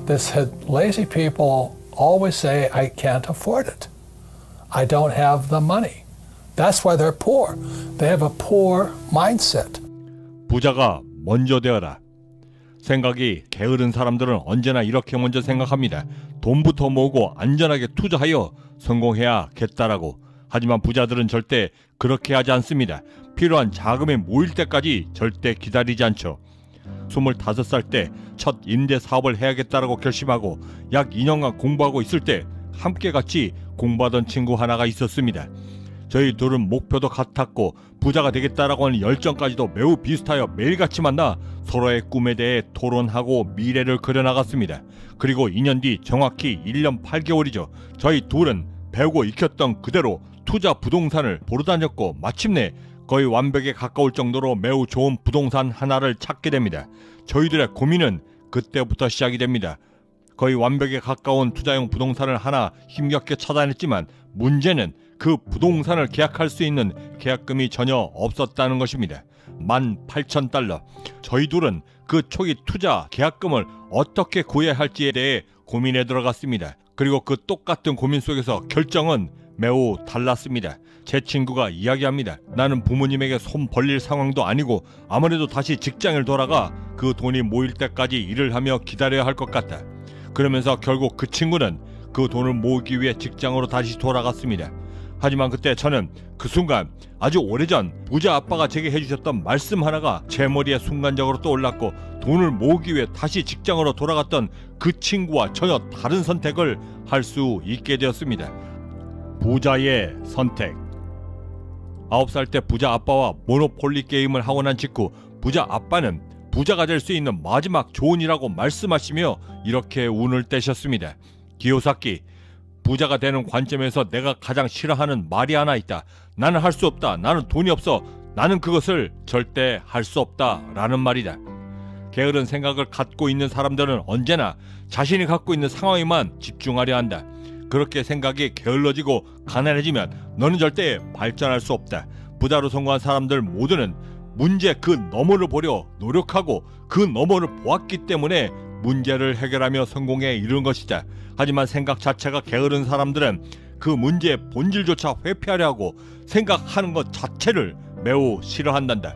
They said, lazy people always say, I can't afford it. I don't have the money. That's why they're poor. They have a poor mindset. 부자가 먼저 되어라. 생각이 게으른 사람들은 언제나 이렇게 먼저 생각합니다. 돈부터 모으고 안전하게 투자하여 성공해야겠다라고. 하지만 부자들은 절대 그렇게 하지 않습니다. 필요한 자금이 모일 때까지 절대 기다리지 않죠. 25살 때 첫 임대 사업을 해야겠다라고 결심하고 약 2년간 공부하고 있을 때 함께 같이 공부하던 친구 하나가 있었습니다. 저희 둘은 목표도 같았고 부자가 되겠다라고 하는 열정까지도 매우 비슷하여 매일같이 만나 서로의 꿈에 대해 토론하고 미래를 그려나갔습니다. 그리고 2년 뒤 정확히 1년 8개월이죠. 저희 둘은 배우고 익혔던 그대로 투자 부동산을 보러 다녔고 마침내 거의 완벽에 가까울 정도로 매우 좋은 부동산 하나를 찾게 됩니다. 저희들의 고민은 그때부터 시작이 됩니다. 거의 완벽에 가까운 투자용 부동산을 하나 힘겹게 찾아냈지만 문제는 그 부동산을 계약할 수 있는 계약금이 전혀 없었다는 것입니다. 18,000달러. 저희 둘은 그 초기 투자 계약금을 어떻게 구해야 할지에 대해 고민에 들어갔습니다. 그리고 그 똑같은 고민 속에서 결정은 매우 달랐습니다. 제 친구가 이야기합니다. 나는 부모님에게 손 벌릴 상황도 아니고 아무래도 다시 직장을 돌아가 그 돈이 모일 때까지 일을 하며 기다려야 할 것 같다. 그러면서 결국 그 친구는 그 돈을 모으기 위해 직장으로 다시 돌아갔습니다. 하지만 그때 저는 그 순간 아주 오래전 부자 아빠가 제게 해주셨던 말씀 하나가 제 머리에 순간적으로 떠올랐고 돈을 모으기 위해 다시 직장으로 돌아갔던 그 친구와 전혀 다른 선택을 할 수 있게 되었습니다. 부자의 선택. 9살 때 부자 아빠와 모노폴리 게임을 하고 난 직후 부자 아빠는 부자가 될 수 있는 마지막 조언이라고 말씀하시며 이렇게 운을 떼셨습니다. 기요사키, 부자가 되는 관점에서 내가 가장 싫어하는 말이 하나 있다. 나는 할 수 없다. 나는 돈이 없어. 나는 그것을 절대 할 수 없다. 라는 말이다. 게으른 생각을 갖고 있는 사람들은 언제나 자신이 갖고 있는 상황에만 집중하려 한다. 그렇게 생각이 게을러지고 가난해지면 너는 절대 발전할 수 없다. 부자로 성공한 사람들 모두는 문제 그 너머를 보려 노력하고 그 너머를 보았기 때문에 문제를 해결하며 성공에 이르는 것이다. 하지만 생각 자체가 게으른 사람들은 그 문제의 본질조차 회피하려 하고 생각하는 것 자체를 매우 싫어한단다.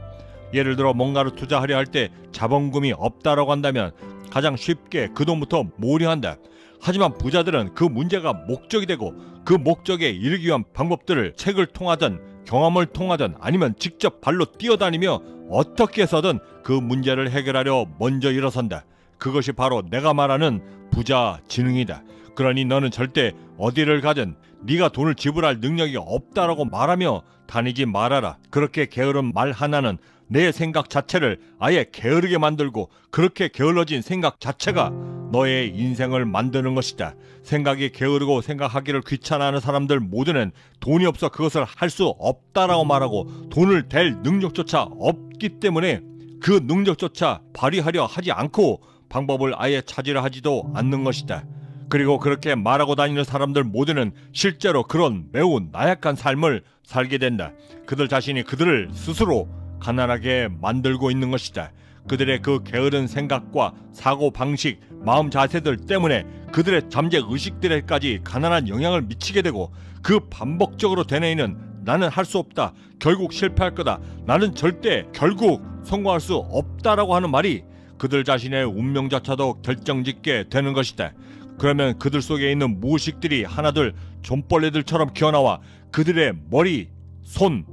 예를 들어 뭔가를 투자하려 할 때 자본금이 없다라고 한다면 가장 쉽게 그 돈부터 모으려 한다. 하지만 부자들은 그 문제가 목적이 되고 그 목적에 이르기 위한 방법들을 책을 통하든 경험을 통하든 아니면 직접 발로 뛰어다니며 어떻게 해서든 그 문제를 해결하려 먼저 일어선다. 그것이 바로 내가 말하는 부자 지능이다. 그러니 너는 절대 어디를 가든 네가 돈을 지불할 능력이 없다라고 말하며 다니지 말아라. 그렇게 게으른 말 하나는 내 생각 자체를 아예 게으르게 만들고 그렇게 게을러진 생각 자체가 너의 인생을 만드는 것이다. 생각이 게으르고 생각하기를 귀찮아하는 사람들 모두는 돈이 없어 그것을 할 수 없다라고 말하고 돈을 댈 능력조차 없기 때문에 그 능력조차 발휘하려 하지 않고 방법을 아예 찾으려 하지도 않는 것이다. 그리고 그렇게 말하고 다니는 사람들 모두는 실제로 그런 매우 나약한 삶을 살게 된다. 그들 자신이 그들을 스스로 가난하게 만들고 있는 것이다. 그들의 그 게으른 생각과 사고방식, 마음 자세들 때문에 그들의 잠재의식들에까지 가난한 영향을 미치게 되고 그 반복적으로 되뇌이는 나는 할 수 없다. 결국 실패할 거다. 나는 절대 결국 성공할 수 없다라고 하는 말이 그들 자신의 운명조차도 결정짓게 되는 것이다. 그러면 그들 속에 있는 무의식들이 하나둘 좀벌레들처럼 기어나와 그들의 머리, 손,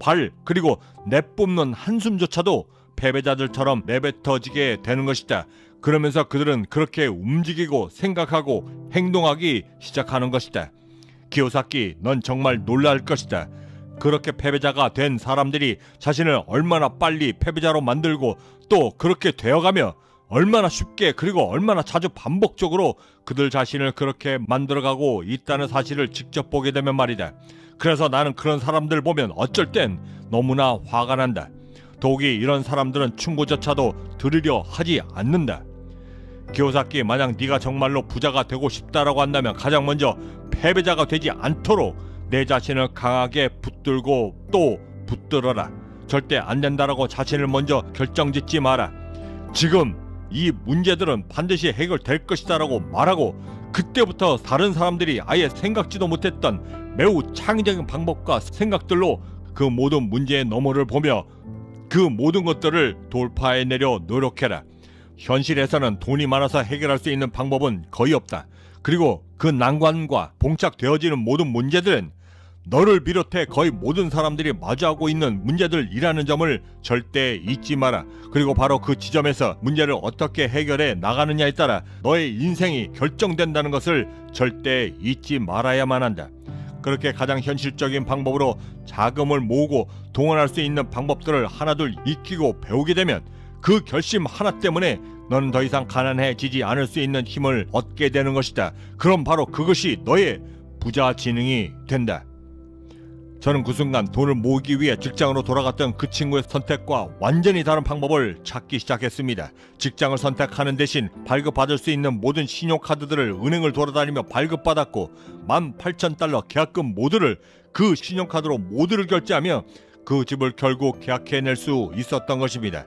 발 그리고 내뿜는 한숨조차도 패배자들처럼 내뱉어지게 되는 것이다. 그러면서 그들은 그렇게 움직이고 생각하고 행동하기 시작하는 것이다. 기요사키, 넌 정말 놀랄 것이다. 그렇게 패배자가 된 사람들이 자신을 얼마나 빨리 패배자로 만들고 또 그렇게 되어가며 얼마나 쉽게 그리고 얼마나 자주 반복적으로 그들 자신을 그렇게 만들어가고 있다는 사실을 직접 보게 되면 말이다. 그래서 나는 그런 사람들 보면 어쩔 땐 너무나 화가 난다. 더욱이 이런 사람들은 충고조차도 들으려 하지 않는다. 기요사키, 만약 네가 정말로 부자가 되고 싶다라고 한다면 가장 먼저 패배자가 되지 않도록 내 자신을 강하게 붙들고 또 붙들어라. 절대 안 된다라고 자신을 먼저 결정짓지 마라. 지금 이 문제들은 반드시 해결될 것이다 라고 말하고, 그때부터 다른 사람들이 아예 생각지도 못했던 매우 창의적인 방법과 생각들로 그 모든 문제의 너머를 보며 그 모든 것들을 돌파해내려 노력해라. 현실에서는 돈이 많아서 해결할 수 있는 방법은 거의 없다. 그리고 그 난관과 봉착되어지는 모든 문제들은 너를 비롯해 거의 모든 사람들이 마주하고 있는 문제들이라는 점을 절대 잊지 마라. 그리고 바로 그 지점에서 문제를 어떻게 해결해 나가느냐에 따라 너의 인생이 결정된다는 것을 절대 잊지 말아야만 한다. 그렇게 가장 현실적인 방법으로 자금을 모으고 동원할 수 있는 방법들을 하나둘 익히고 배우게 되면 그 결심 하나 때문에 너는 더 이상 가난해지지 않을 수 있는 힘을 얻게 되는 것이다. 그럼 바로 그것이 너의 부자 지능이 된다. 저는 그 순간 돈을 모으기 위해 직장으로 돌아갔던 그 친구의 선택과 완전히 다른 방법을 찾기 시작했습니다. 직장을 선택하는 대신 발급받을 수 있는 모든 신용카드들을 은행을 돌아다니며 발급받았고 18,000달러 계약금 모두를 그 신용카드로 모두를 결제하며 그 집을 결국 계약해낼 수 있었던 것입니다.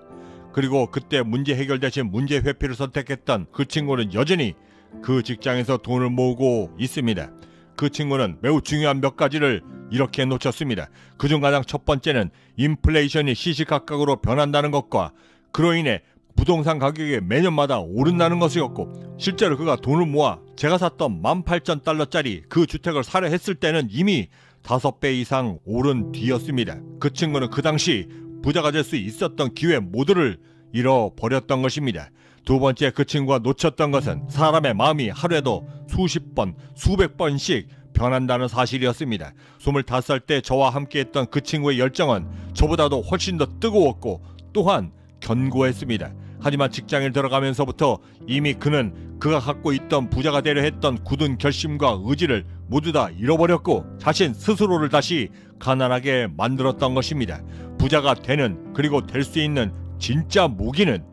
그리고 그때 문제 해결 대신 문제 회피를 선택했던 그 친구는 여전히 그 직장에서 돈을 모으고 있습니다. 그 친구는 매우 중요한 몇 가지를 이렇게 놓쳤습니다. 그중 가장 첫 번째는 인플레이션이 시시각각으로 변한다는 것과 그로 인해 부동산 가격이 매년마다 오른다는 것이었고, 실제로 그가 돈을 모아 제가 샀던 18,000달러짜리 그 주택을 사려 했을 때는 이미 5배 이상 오른 뒤였습니다. 그 친구는 그 당시 부자가 될 수 있었던 기회 모두를 잃어버렸던 것입니다. 두 번째, 그 친구가 놓쳤던 것은 사람의 마음이 하루에도 수십 번, 수백 번씩 변한다는 사실이었습니다. 25살 때 저와 함께했던 그 친구의 열정은 저보다도 훨씬 더 뜨거웠고 또한 견고했습니다. 하지만 직장에 들어가면서부터 이미 그는 그가 갖고 있던 부자가 되려 했던 굳은 결심과 의지를 모두 다 잃어버렸고 자신 스스로를 다시 가난하게 만들었던 것입니다. 부자가 되는, 그리고 될 수 있는 진짜 무기는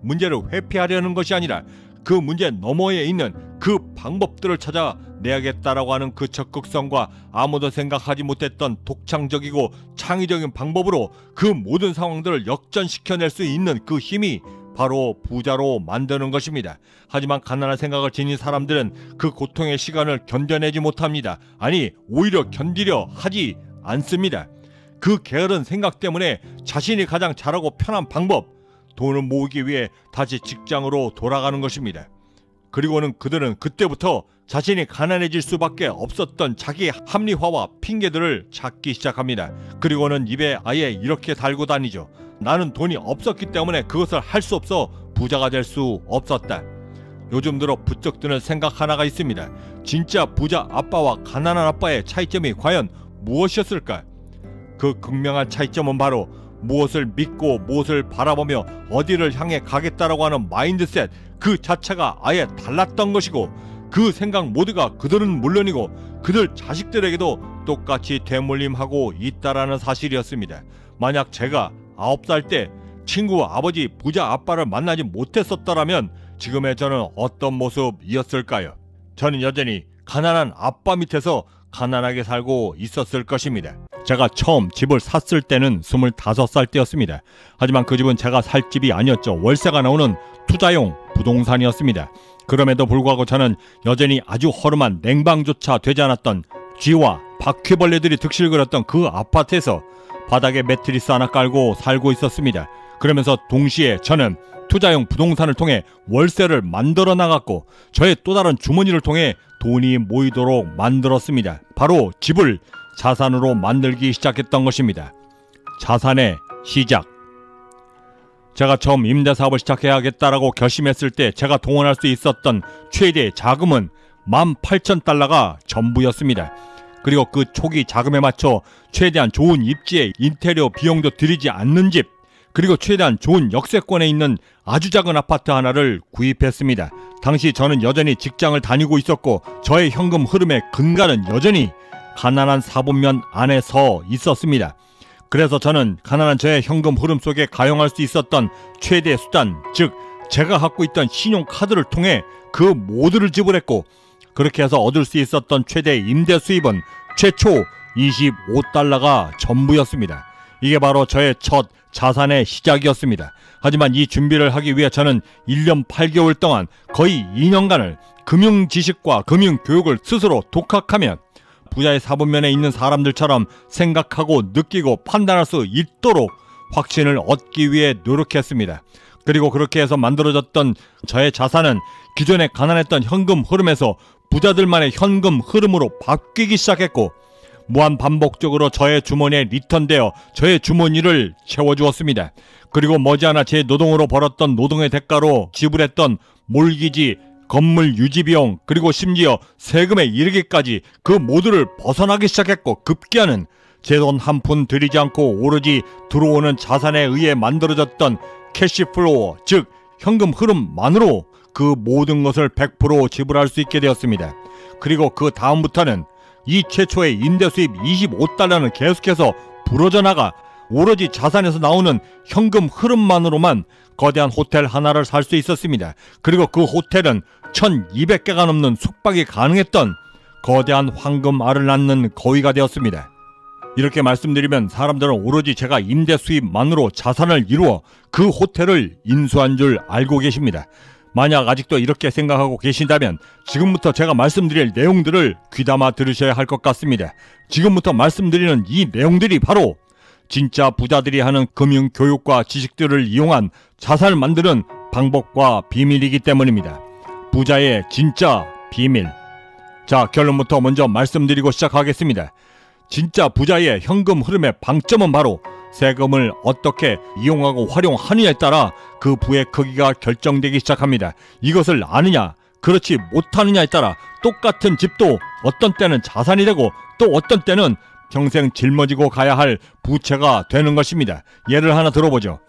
문제를 회피하려는 것이 아니라 그 문제 너머에 있는 그 방법들을 찾아내야겠다라고 하는 그 적극성과 아무도 생각하지 못했던 독창적이고 창의적인 방법으로 그 모든 상황들을 역전시켜낼 수 있는 그 힘이 바로 부자로 만드는 것입니다. 하지만 가난한 생각을 지닌 사람들은 그 고통의 시간을 견뎌내지 못합니다. 아니, 오히려 견디려 하지 않습니다. 그 게으른 생각 때문에 자신이 가장 잘하고 편한 방법, 돈을 모으기 위해 다시 직장으로 돌아가는 것입니다. 그리고는 그들은 그때부터 자신이 가난해질 수밖에 없었던 자기 합리화와 핑계들을 찾기 시작합니다. 그리고는 입에 아예 이렇게 달고 다니죠. 나는 돈이 없었기 때문에 그것을 할 수 없어 부자가 될 수 없었다. 요즘 들어 부쩍 드는 생각 하나가 있습니다. 진짜 부자 아빠와 가난한 아빠의 차이점이 과연 무엇이었을까? 그 극명한 차이점은 바로 무엇을 믿고 무엇을 바라보며 어디를 향해 가겠다라고 하는 마인드셋 그 자체가 아예 달랐던 것이고, 그 생각 모두가 그들은 물론이고 그들 자식들에게도 똑같이 되물림하고 있다라는 사실이었습니다. 만약 제가 9살 때 친구 아버지 부자 아빠를 만나지 못했었더라면 지금의 저는 어떤 모습이었을까요? 저는 여전히 가난한 아빠 밑에서 가난하게 살고 있었을 것입니다. 제가 처음 집을 샀을 때는 25살 때였습니다. 하지만 그 집은 제가 살 집이 아니었죠. 월세가 나오는 투자용 부동산이었습니다. 그럼에도 불구하고 저는 여전히 아주 허름한 냉방조차 되지 않았던 쥐와 바퀴벌레들이 득실거렸던 그 아파트에서 바닥에 매트리스 하나 깔고 살고 있었습니다. 그러면서 동시에 저는 투자용 부동산을 통해 월세를 만들어 나갔고 저의 또 다른 주머니를 통해 돈이 모이도록 만들었습니다. 바로 집을 자산으로 만들기 시작했던 것입니다. 자산의 시작. 제가 처음 임대사업을 시작해야겠다라고 결심했을 때 제가 동원할 수 있었던 최대 자금은 18,000달러가 전부였습니다. 그리고 그 초기 자금에 맞춰 최대한 좋은 입지에 인테리어 비용도 들이지 않는 집, 그리고 최대한 좋은 역세권에 있는 아주 작은 아파트 하나를 구입했습니다. 당시 저는 여전히 직장을 다니고 있었고 저의 현금 흐름의 근간은 여전히 가난한 사분면 안에 서 있었습니다. 그래서 저는 가난한 저의 현금 흐름 속에 가용할 수 있었던 최대 수단, 즉 제가 갖고 있던 신용카드를 통해 그 모두를 지불했고, 그렇게 해서 얻을 수 있었던 최대 임대 수입은 최초 25달러가 전부였습니다. 이게 바로 저의 첫 자산의 시작이었습니다. 하지만 이 준비를 하기 위해 저는 1년 8개월 동안 거의 2년간을 금융 지식과 금융 교육을 스스로 독학하며 부자의 사분면에 있는 사람들처럼 생각하고 느끼고 판단할 수 있도록 확신을 얻기 위해 노력했습니다. 그리고 그렇게 해서 만들어졌던 저의 자산은 기존에 가난했던 현금 흐름에서 부자들만의 현금 흐름으로 바뀌기 시작했고, 무한 반복적으로 저의 주머니에 리턴되어 저의 주머니를 채워주었습니다. 그리고 머지않아 제 노동으로 벌었던 노동의 대가로 지불했던 몰기지, 건물 유지비용, 그리고 심지어 세금에 이르기까지 그 모두를 벗어나기 시작했고, 급기야는 제 돈 한 푼 들이지 않고 오로지 들어오는 자산에 의해 만들어졌던 캐시플로우, 즉 현금 흐름만으로 그 모든 것을 100% 지불할 수 있게 되었습니다. 그리고 그 다음부터는 이 최초의 임대 수입 25달러는 계속해서 부러져 나가 오로지 자산에서 나오는 현금 흐름만으로만 거대한 호텔 하나를 살 수 있었습니다. 그리고 그 호텔은 1200개가 넘는 숙박이 가능했던 거대한 황금알을 낳는 거위가 되었습니다. 이렇게 말씀드리면 사람들은 오로지 제가 임대 수입만으로 자산을 이루어 그 호텔을 인수한 줄 알고 계십니다. 만약 아직도 이렇게 생각하고 계신다면 지금부터 제가 말씀드릴 내용들을 귀담아 들으셔야 할 것 같습니다. 지금부터 말씀드리는 이 내용들이 바로 진짜 부자들이 하는 금융교육과 지식들을 이용한 자산을 만드는 방법과 비밀이기 때문입니다. 부자의 진짜 비밀. 자, 결론부터 먼저 말씀드리고 시작하겠습니다. 진짜 부자의 현금 흐름의 방점은 바로 세금을 어떻게 이용하고 활용하느냐에 따라 그 부의 크기가 결정되기 시작합니다. 이것을 아느냐, 그렇지 못하느냐에 따라 똑같은 집도 어떤 때는 자산이 되고 또 어떤 때는 평생 짊어지고 가야 할 부채가 되는 것입니다. 예를 하나 들어보죠.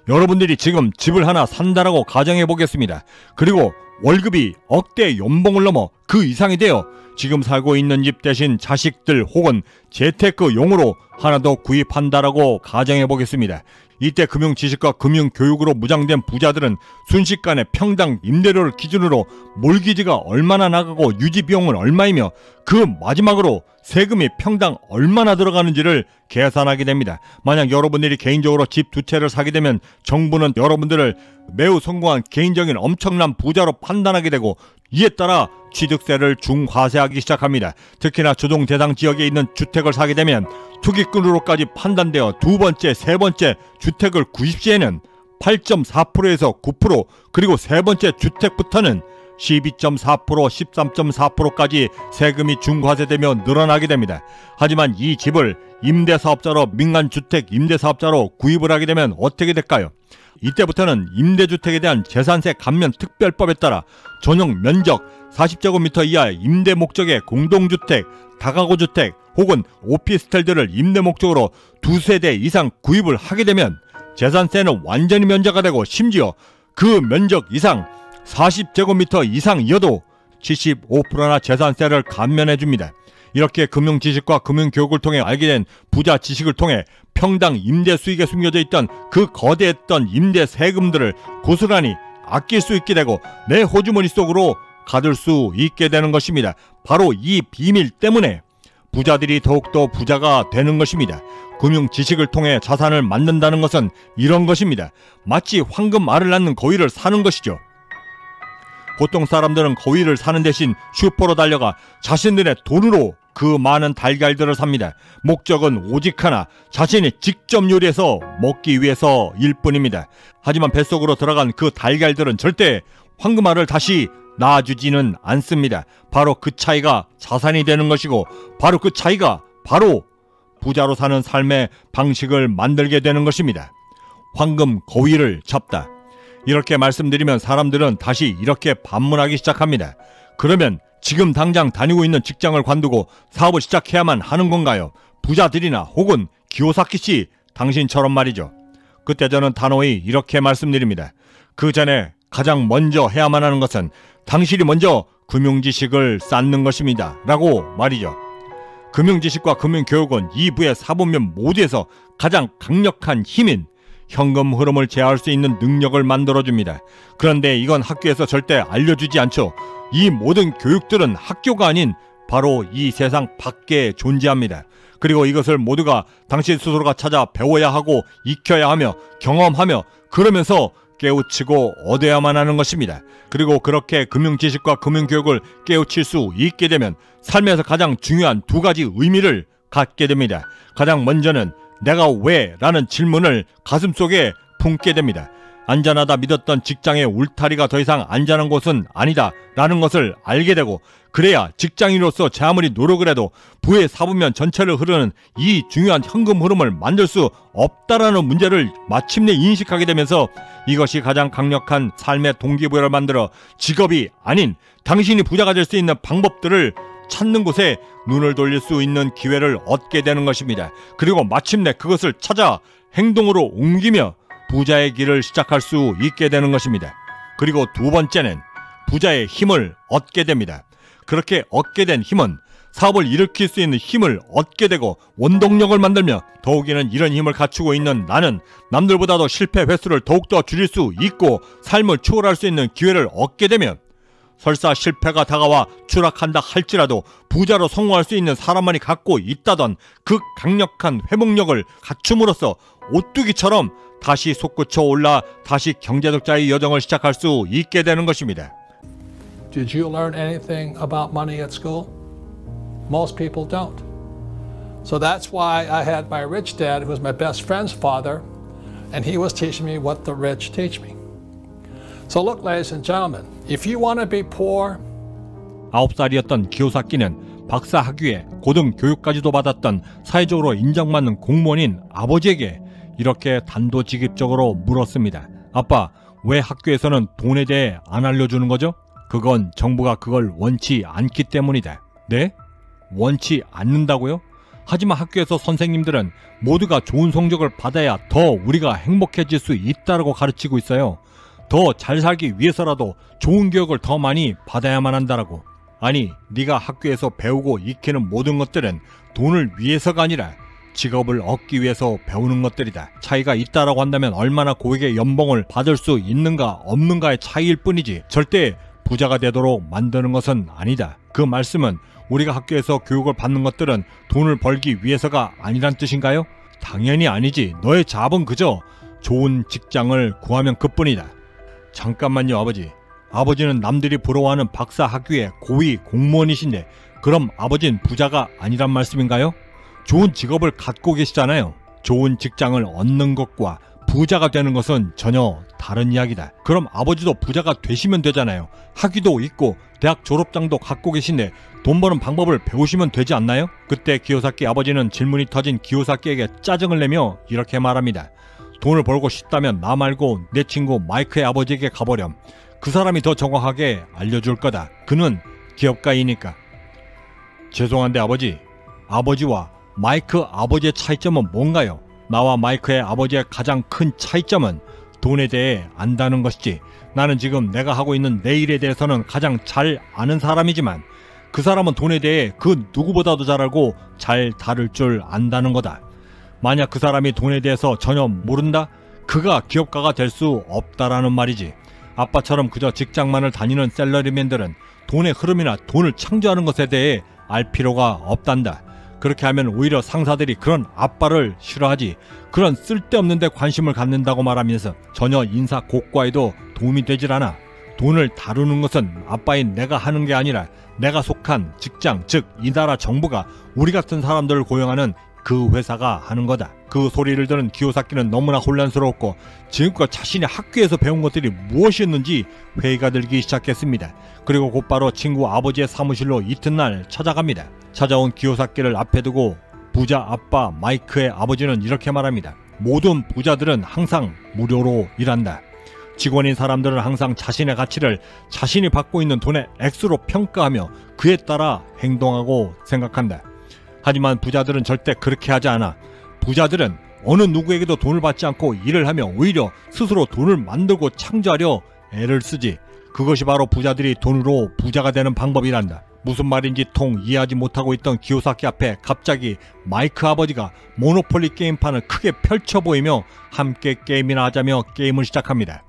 여러분들이 지금 집을 하나 산다라고 가정해 보겠습니다. 그리고 월급이 억대 연봉을 넘어 그 이상이 되어 지금 살고 있는 집 대신 자식들 혹은 재테크용으로 하나 더 구입한다라고 가정해 보겠습니다. 이때 금융지식과 금융교육으로 무장된 부자들은 순식간에 평당 임대료를 기준으로 몰기지가 얼마나 나가고 유지비용은 얼마이며 그 마지막으로 세금이 평당 얼마나 들어가는지를 계산하게 됩니다. 만약 여러분들이 개인적으로 집 두 채를 사게 되면 정부는 여러분들을 매우 성공한 개인적인 엄청난 부자로 판단하게 되고, 이에 따라 취득세를 중과세하기 시작합니다. 특히나 조정 대상 지역에 있는 주택을 사게 되면 투기꾼으로까지 판단되어 두 번째, 세 번째 주택을 구입 시에는 8.4%에서 9%, 그리고 세 번째 주택부터는 12.4%, 13.4%까지 세금이 중과세되며 늘어나게 됩니다. 하지만 이 집을 임대사업자로 민간주택 임대사업자로 구입을 하게 되면 어떻게 될까요? 이때부터는 임대주택에 대한 재산세 감면 특별법에 따라 전용 면적 40제곱미터 이하 임대 목적의 공동주택, 다가구주택 혹은 오피스텔들을 임대 목적으로 두세 대 이상 구입을 하게 되면 재산세는 완전히 면제가 되고, 심지어 그 면적 이상 40제곱미터 이상이어도 75%나 재산세를 감면해 줍니다. 이렇게 금융지식과 금융교육을 통해 알게 된 부자 지식을 통해 평당 임대 수익에 숨겨져 있던 그 거대했던 임대 세금들을 고스란히 아낄 수 있게 되고 내 호주머니 속으로 가둘 수 있게 되는 것입니다. 바로 이 비밀 때문에 부자들이 더욱더 부자가 되는 것입니다. 금융지식을 통해 자산을 만든다는 것은 이런 것입니다. 마치 황금알을 낳는 거위를 사는 것이죠. 보통 사람들은 거위를 사는 대신 슈퍼로 달려가 자신들의 돈으로 그 많은 달걀들을 삽니다. 목적은 오직 하나, 자신이 직접 요리해서 먹기 위해서일 뿐입니다. 하지만 뱃속으로 들어간 그 달걀들은 절대 황금알을 다시 낳아주지는 않습니다. 바로 그 차이가 자산이 되는 것이고, 바로 그 차이가 바로 부자로 사는 삶의 방식을 만들게 되는 것입니다. 황금 거위를 잡다. 이렇게 말씀드리면 사람들은 다시 이렇게 반문하기 시작합니다. 그러면 지금 당장 다니고 있는 직장을 관두고 사업을 시작해야만 하는 건가요? 부자들이나 혹은 기요사키 씨 당신처럼 말이죠. 그때 저는 단호히 이렇게 말씀드립니다. 그 전에 가장 먼저 해야만 하는 것은 당신이 먼저 금융지식을 쌓는 것입니다 라고 말이죠. 금융지식과 금융교육은 이 부의 사분면 모두에서 가장 강력한 힘인 현금 흐름을 제어할 수 있는 능력을 만들어줍니다. 그런데 이건 학교에서 절대 알려주지 않죠. 이 모든 교육들은 학교가 아닌 바로 이 세상 밖에 존재합니다. 그리고 이것을 모두가 당신 스스로가 찾아 배워야 하고 익혀야 하며 경험하며 그러면서 깨우치고 얻어야만 하는 것입니다. 그리고 그렇게 금융지식과 금융교육을 깨우칠 수 있게 되면 삶에서 가장 중요한 두 가지 의미를 갖게 됩니다. 가장 먼저는 내가 왜? 라는 질문을 가슴속에 품게 됩니다. 안전하다 믿었던 직장의 울타리가 더 이상 안전한 곳은 아니다 라는 것을 알게 되고, 그래야 직장인으로서 제 아무리 노력을 해도 부의 사부면 전체를 흐르는 이 중요한 현금 흐름을 만들 수 없다라는 문제를 마침내 인식하게 되면서 이것이 가장 강력한 삶의 동기부여를 만들어 직업이 아닌 당신이 부자가 될 수 있는 방법들을 찾는 곳에 눈을 돌릴 수 있는 기회를 얻게 되는 것입니다. 그리고 마침내 그것을 찾아 행동으로 옮기며 부자의 길을 시작할 수 있게 되는 것입니다. 그리고 두 번째는 부자의 힘을 얻게 됩니다. 그렇게 얻게 된 힘은 사업을 일으킬 수 있는 힘을 얻게 되고 원동력을 만들며, 더욱이는 이런 힘을 갖추고 있는 나는 남들보다도 실패 횟수를 더욱더 줄일 수 있고 삶을 초월할 수 있는 기회를 얻게 되면, 설사 실패가 다가와 추락한다 할지라도 부자로 성공할 수 있는 사람만이 갖고 있다던 그 강력한 회복력을 갖춤으로써 오뚜기처럼 다시 솟구쳐 올라 다시 경제적자의 여정을 시작할 수 있게 되는 것입니다. Did you learn anything about money at school? Most people don't. So that's why I had my rich dad, who was my best friend's father, and he was teaching me what the rich teach me. So look, ladies and gentlemen, if you want to be poor, 9살이었던 기요사키는 박사 학위에 고등교육까지도 받았던 사회적으로 인정받는 공무원인 아버지에게 이렇게 단도직입적으로 물었습니다. 아빠, 왜 학교에서는 돈에 대해 안 알려주는 거죠? 그건 정부가 그걸 원치 않기 때문이다. 네? 원치 않는다고요? 하지만 학교에서 선생님들은 모두가 좋은 성적을 받아야 더 우리가 행복해질 수 있다고 가르치고 있어요. 더 잘 살기 위해서라도 좋은 교육을 더 많이 받아야만 한다라고. 아니, 네가 학교에서 배우고 익히는 모든 것들은 돈을 위해서가 아니라 직업을 얻기 위해서 배우는 것들이다. 차이가 있다라고 한다면 얼마나 고액의 연봉을 받을 수 있는가 없는가의 차이일 뿐이지 절대 부자가 되도록 만드는 것은 아니다. 그 말씀은 우리가 학교에서 교육을 받는 것들은 돈을 벌기 위해서가 아니란 뜻인가요? 당연히 아니지. 너의 잡은 그저 좋은 직장을 구하면 그뿐이다. 잠깐만요, 아버지. 아버지는 남들이 부러워하는 박사 학위의 고위 공무원이신데 그럼 아버지는 부자가 아니란 말씀인가요? 좋은 직업을 갖고 계시잖아요. 좋은 직장을 얻는 것과 부자가 되는 것은 전혀 다른 이야기다. 그럼 아버지도 부자가 되시면 되잖아요. 학위도 있고 대학 졸업장도 갖고 계신데 돈 버는 방법을 배우시면 되지 않나요? 그때 기요사키 아버지는 질문이 터진 기요사키에게 짜증을 내며 이렇게 말합니다. 돈을 벌고 싶다면 나 말고 내 친구 마이크의 아버지에게 가버렴. 그 사람이 더 정확하게 알려줄 거다. 그는 기업가이니까. 죄송한데 아버지, 아버지와 마이크 아버지의 차이점은 뭔가요? 나와 마이크의 아버지의 가장 큰 차이점은 돈에 대해 안다는 것이지. 나는 지금 내가 하고 있는 내 일에 대해서는 가장 잘 아는 사람이지만 그 사람은 돈에 대해 그 누구보다도 잘 알고 잘 다룰 줄 안다는 거다. 만약 그 사람이 돈에 대해서 전혀 모른다? 그가 기업가가 될 수 없다라는 말이지. 아빠처럼 그저 직장만을 다니는 셀러리맨들은 돈의 흐름이나 돈을 창조하는 것에 대해 알 필요가 없단다. 그렇게 하면 오히려 상사들이 그런 아빠를 싫어하지. 그런 쓸데없는 데 관심을 갖는다고 말하면서 전혀 인사 고과에도 도움이 되질 않아. 돈을 다루는 것은 아빠인 내가 하는 게 아니라 내가 속한 직장, 즉 이 나라 정부가 우리 같은 사람들을 고용하는 그 회사가 하는 거다. 그 소리를 들은 기요사키는 너무나 혼란스러웠고 지금껏 자신이 학교에서 배운 것들이 무엇이었는지 회의가 들기 시작했습니다. 그리고 곧바로 친구 아버지의 사무실로 이튿날 찾아갑니다. 찾아온 기요사키를 앞에 두고 부자 아빠 마이크의 아버지는 이렇게 말합니다. 모든 부자들은 항상 무료로 일한다. 직원인 사람들은 항상 자신의 가치를 자신이 받고 있는 돈의 액수로 평가하며 그에 따라 행동하고 생각한다. 하지만 부자들은 절대 그렇게 하지 않아. 부자들은 어느 누구에게도 돈을 받지 않고 일을 하며 오히려 스스로 돈을 만들고 창조하려 애를 쓰지. 그것이 바로 부자들이 돈으로 부자가 되는 방법이란다. 무슨 말인지 통 이해하지 못하고 있던 기요사키 앞에 갑자기 마이크 아버지가 모노폴리 게임판을 크게 펼쳐 보이며 함께 게임이나 하자며 게임을 시작합니다.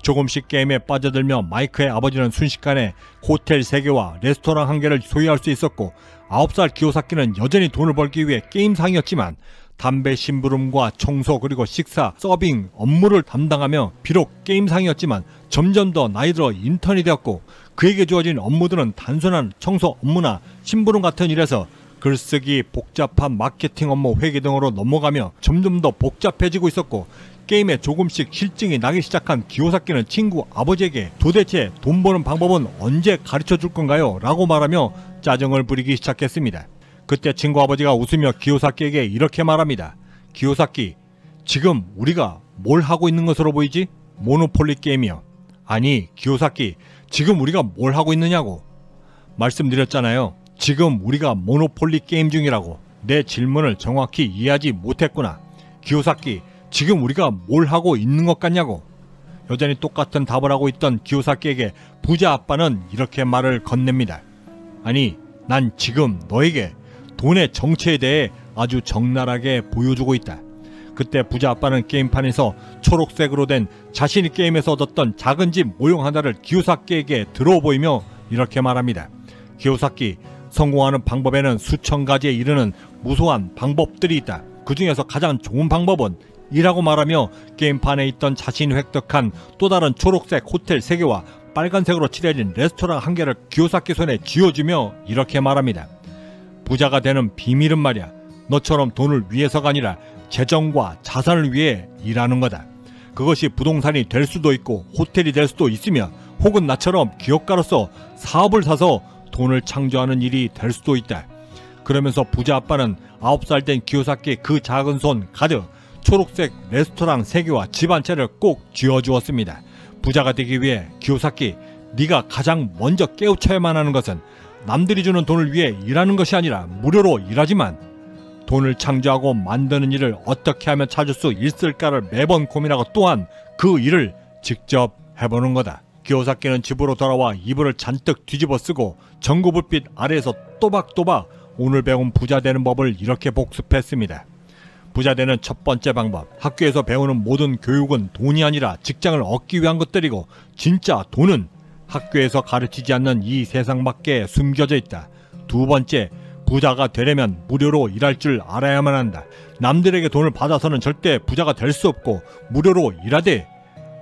조금씩 게임에 빠져들며 마이크의 아버지는 순식간에 호텔 3개와 레스토랑 1개를 소유할 수 있었고 9살 기요사키는 여전히 돈을 벌기 위해 게임상이었지만 담배 심부름과 청소 그리고 식사, 서빙 업무를 담당하며 비록 게임상이었지만 점점 더 나이 들어 인턴이 되었고 그에게 주어진 업무들은 단순한 청소 업무나 심부름 같은 일에서 글쓰기, 복잡한 마케팅 업무, 회계 등으로 넘어가며 점점 더 복잡해지고 있었고 게임에 조금씩 실증이 나기 시작한 기요사키는 친구 아버지에게 도대체 돈 버는 방법은 언제 가르쳐 줄 건가요? 라고 말하며 짜증을 부리기 시작했습니다. 그때 친구 아버지가 웃으며 기요사키에게 이렇게 말합니다. 기요사키, 지금 우리가 뭘 하고 있는 것으로 보이지? 모노폴리 게임이요. 아니, 기요사키, 지금 우리가 뭘 하고 있느냐고. 말씀드렸잖아요. 지금 우리가 모노폴리 게임 중이라고. 내 질문을 정확히 이해하지 못했구나. 기요사키, 지금 우리가 뭘 하고 있는 것 같냐고. 여전히 똑같은 답을 하고 있던 기요사키에게 부자 아빠는 이렇게 말을 건넵니다. 아니, 난 지금 너에게 돈의 정체에 대해 아주 적나라하게 보여주고 있다. 그때 부자 아빠는 게임판에서 초록색으로 된 자신이 게임에서 얻었던 작은 집 모형 하나를 기요사키에게 들어 보이며 이렇게 말합니다. 기요사키, 성공하는 방법에는 수천 가지에 이르는 무수한 방법들이 있다. 그 중에서 가장 좋은 방법은 이라고 말하며 게임판에 있던 자신이 획득한 또 다른 초록색 호텔 3개와 빨간색으로 칠해진 레스토랑 1개를 기요사키 손에 쥐어주며 이렇게 말합니다. 부자가 되는 비밀은 말이야, 너처럼 돈을 위해서가 아니라 재정과 자산을 위해 일하는 거다. 그것이 부동산이 될 수도 있고 호텔이 될 수도 있으며 혹은 나처럼 기업가로서 사업을 사서 돈을 창조하는 일이 될 수도 있다. 그러면서 부자 아빠는 9살 된 기요사키의 그 작은 손 가득 초록색 레스토랑 3개와 집 한 채를 꼭 쥐어주었습니다. 부자가 되기 위해 기요사키, 네가 가장 먼저 깨우쳐야만 하는 것은 남들이 주는 돈을 위해 일하는 것이 아니라 무료로 일하지만 돈을 창조하고 만드는 일을 어떻게 하면 찾을 수 있을까를 매번 고민하고 또한 그 일을 직접 해보는 거다. 기요사키는 집으로 돌아와 이불을 잔뜩 뒤집어 쓰고 전구불빛 아래에서 또박또박 오늘 배운 부자 되는 법을 이렇게 복습했습니다. 부자 되는 첫 번째 방법, 학교에서 배우는 모든 교육은 돈이 아니라 직장을 얻기 위한 것들이고 진짜 돈은 학교에서 가르치지 않는 이 세상 밖에 숨겨져 있다. 두 번째, 부자가 되려면 무료로 일할 줄 알아야만 한다. 남들에게 돈을 받아서는 절대 부자가 될 수 없고 무료로 일하되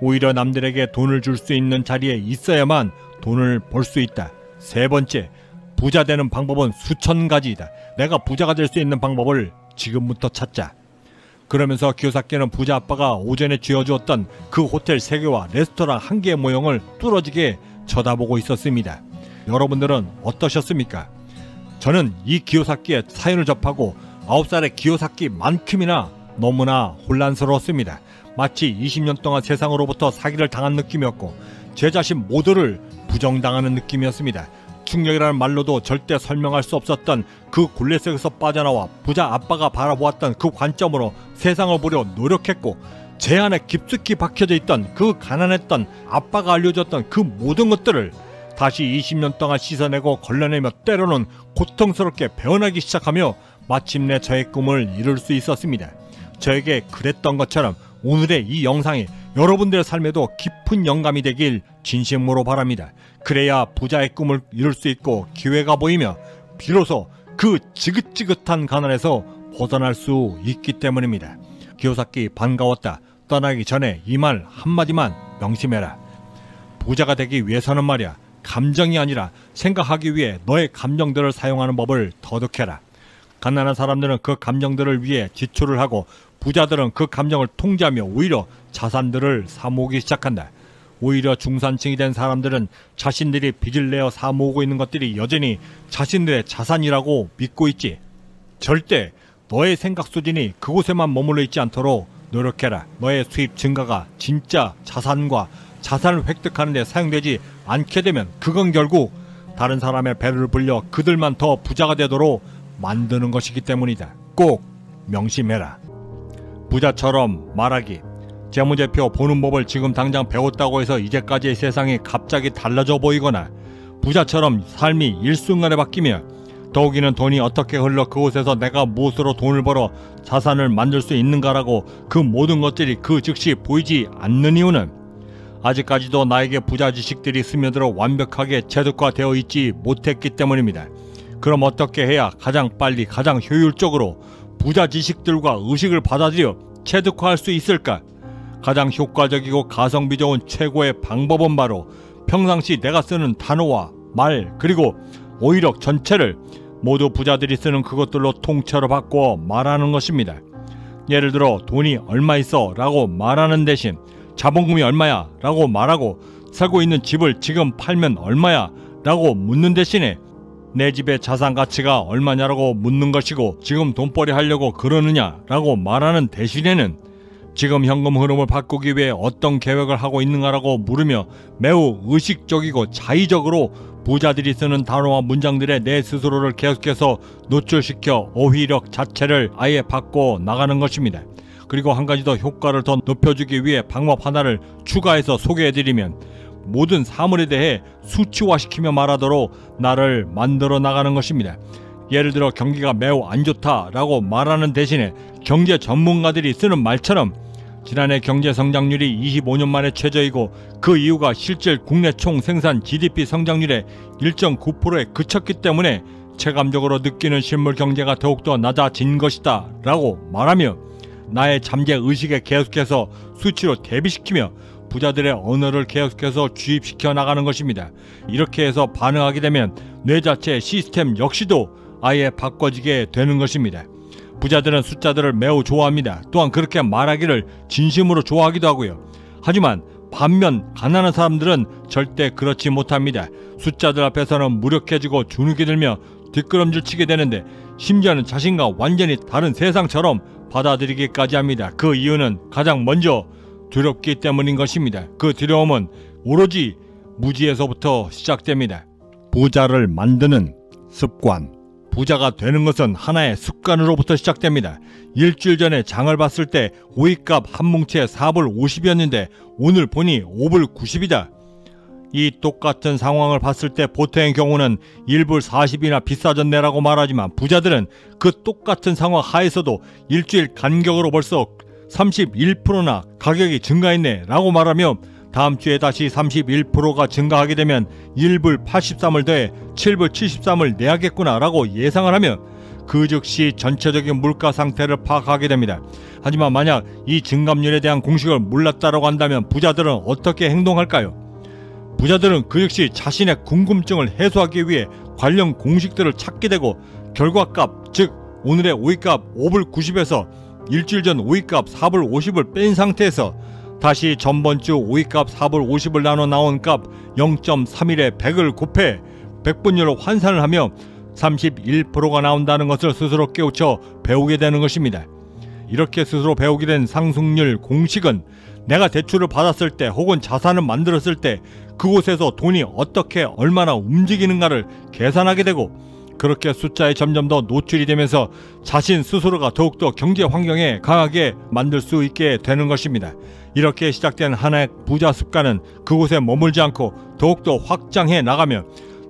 오히려 남들에게 돈을 줄 수 있는 자리에 있어야만 돈을 벌 수 있다. 세 번째, 부자 되는 방법은 수천 가지이다. 내가 부자가 될 수 있는 방법을 지금부터 찾자. 그러면서 기요사키는 부자 아빠가 오전에 쥐어주었던 그 호텔 3개와 레스토랑 1개의 모형을 뚫어지게 쳐다보고 있었습니다. 여러분들은 어떠셨습니까? 저는 이 기요사키의 사연을 접하고 9살의 기요사키만큼이나 너무나 혼란스러웠습니다. 마치 20년 동안 세상으로부터 사기를 당한 느낌이었고 제 자신 모두를 부정당하는 느낌이었습니다. 충격이라는 말로도 절대 설명할 수 없었던 그 굴레 속에서 빠져나와 부자 아빠가 바라보았던 그 관점으로 세상을 보려 노력했고 제 안에 깊숙이 박혀져 있던 그 가난했던 아빠가 알려줬던 그 모든 것들을 다시 20년 동안 씻어내고 걸러내며 때로는 고통스럽게 배워나기 시작하며 마침내 저의 꿈을 이룰 수 있었습니다. 저에게 그랬던 것처럼 오늘의 이 영상이 여러분들의 삶에도 깊은 영감이 되길 진심으로 바랍니다. 그래야 부자의 꿈을 이룰 수 있고 기회가 보이며 비로소 그 지긋지긋한 가난에서 벗어날 수 있기 때문입니다. 기요사키 반가웠다. 떠나기 전에 이 말 한마디만 명심해라. 부자가 되기 위해서는 말이야, 감정이 아니라 생각하기 위해 너의 감정들을 사용하는 법을 터득해라. 가난한 사람들은 그 감정들을 위해 지출을 하고 부자들은 그 감정을 통제하며 오히려 자산들을 사모으기 시작한다. 오히려 중산층이 된 사람들은 자신들이 빚을 내어 사모으고 있는 것들이 여전히 자신들의 자산이라고 믿고 있지. 절대 너의 생각 수준이 그곳에만 머물러 있지 않도록 노력해라. 너의 수입 증가가 진짜 자산과 자산을 획득하는 데 사용되지 않게 되면 그건 결국 다른 사람의 배를 불려 그들만 더 부자가 되도록 만드는 것이기 때문이다. 꼭 명심해라. 부자처럼 말하기. 재무제표 보는 법을 지금 당장 배웠다고 해서 이제까지의 세상이 갑자기 달라져 보이거나 부자처럼 삶이 일순간에 바뀌며 더욱이는 돈이 어떻게 흘러 그곳에서 내가 무엇으로 돈을 벌어 자산을 만들 수 있는가라고 그 모든 것들이 그 즉시 보이지 않는 이유는 아직까지도 나에게 부자 지식들이 스며들어 완벽하게 체득화되어 있지 못했기 때문입니다. 그럼 어떻게 해야 가장 빨리 가장 효율적으로 부자 지식들과 의식을 받아들여 체득화할 수 있을까? 가장 효과적이고 가성비 좋은 최고의 방법은 바로 평상시 내가 쓰는 단어와 말 그리고 오히려 전체를 모두 부자들이 쓰는 그것들로 통째로 바꿔 말하는 것입니다. 예를 들어 돈이 얼마 있어 라고 말하는 대신 자본금이 얼마야 라고 말하고 살고 있는 집을 지금 팔면 얼마야 라고 묻는 대신에 내 집의 자산 가치가 얼마냐라고 묻는 것이고 지금 돈벌이 하려고 그러느냐 라고 말하는 대신에는 지금 현금 흐름을 바꾸기 위해 어떤 계획을 하고 있는가라고 물으며 매우 의식적이고 자의적으로 부자들이 쓰는 단어와 문장들에 내 스스로를 계속해서 노출시켜 어휘력 자체를 아예 바꿔 나가는 것입니다. 그리고 한 가지 더 효과를 더 높여주기 위해 방법 하나를 추가해서 소개해드리면 모든 사물에 대해 수치화시키며 말하도록 나를 만들어 나가는 것입니다. 예를 들어 경기가 매우 안 좋다라고 말하는 대신에 경제 전문가들이 쓰는 말처럼 지난해 경제 성장률이 25년 만에 최저이고 그 이유가 실질 국내 총 생산 GDP 성장률의 1.9%에 그쳤기 때문에 체감적으로 느끼는 실물 경제가 더욱더 낮아진 것이다 라고 말하며 나의 잠재 의식에 계속해서 수치로 대비시키며 부자들의 언어를 계속해서 주입시켜 나가는 것입니다. 이렇게 해서 반응하게 되면 뇌 자체의 시스템 역시도 아예 바꿔지게 되는 것입니다. 부자들은 숫자들을 매우 좋아합니다. 또한 그렇게 말하기를 진심으로 좋아하기도 하고요. 하지만 반면 가난한 사람들은 절대 그렇지 못합니다. 숫자들 앞에서는 무력해지고 주눅이 들며 뒷걸음질 치게 되는데 심지어는 자신과 완전히 다른 세상처럼 받아들이기까지 합니다. 그 이유는 가장 먼저 두렵기 때문인 것입니다. 그 두려움은 오로지 무지에서부터 시작됩니다. 부자를 만드는 습관. 부자가 되는 것은 하나의 습관으로부터 시작됩니다. 일주일 전에 장을 봤을 때 오이값 한 뭉치에 4불 50이었는데 오늘 보니 5불 90이다. 이 똑같은 상황을 봤을 때 보통의 경우는 1불 40이나 비싸졌네라고 말하지만 부자들은 그 똑같은 상황 하에서도 일주일 간격으로 벌써 31%나 가격이 증가했네 라고 말하며 다음 주에 다시 31%가 증가하게 되면 1불 83을 더해 7불 73을 내야겠구나 라고 예상을 하며 그 즉시 전체적인 물가 상태를 파악하게 됩니다. 하지만 만약 이 증감률에 대한 공식을 몰랐다고 한다면 부자들은 어떻게 행동할까요? 부자들은 그 즉시 자신의 궁금증을 해소하기 위해 관련 공식들을 찾게 되고 결과값, 즉 오늘의 오이값 5불 90에서 일주일 전 오이값 4불 50을 뺀 상태에서 다시 전번주 오이값 4불 50을 나눠 나온 값 0.31에 100을 곱해 100분율로 환산을 하며 31%가 나온다는 것을 스스로 깨우쳐 배우게 되는 것입니다. 이렇게 스스로 배우게 된 상승률 공식은 내가 대출을 받았을 때 혹은 자산을 만들었을 때 그곳에서 돈이 어떻게 얼마나 움직이는가를 계산하게 되고 그렇게 숫자에 점점 더 노출이 되면서 자신 스스로가 더욱더 경제 환경에 강하게 만들 수 있게 되는 것입니다. 이렇게 시작된 하나의 부자 습관은 그곳에 머물지 않고 더욱더 확장해 나가며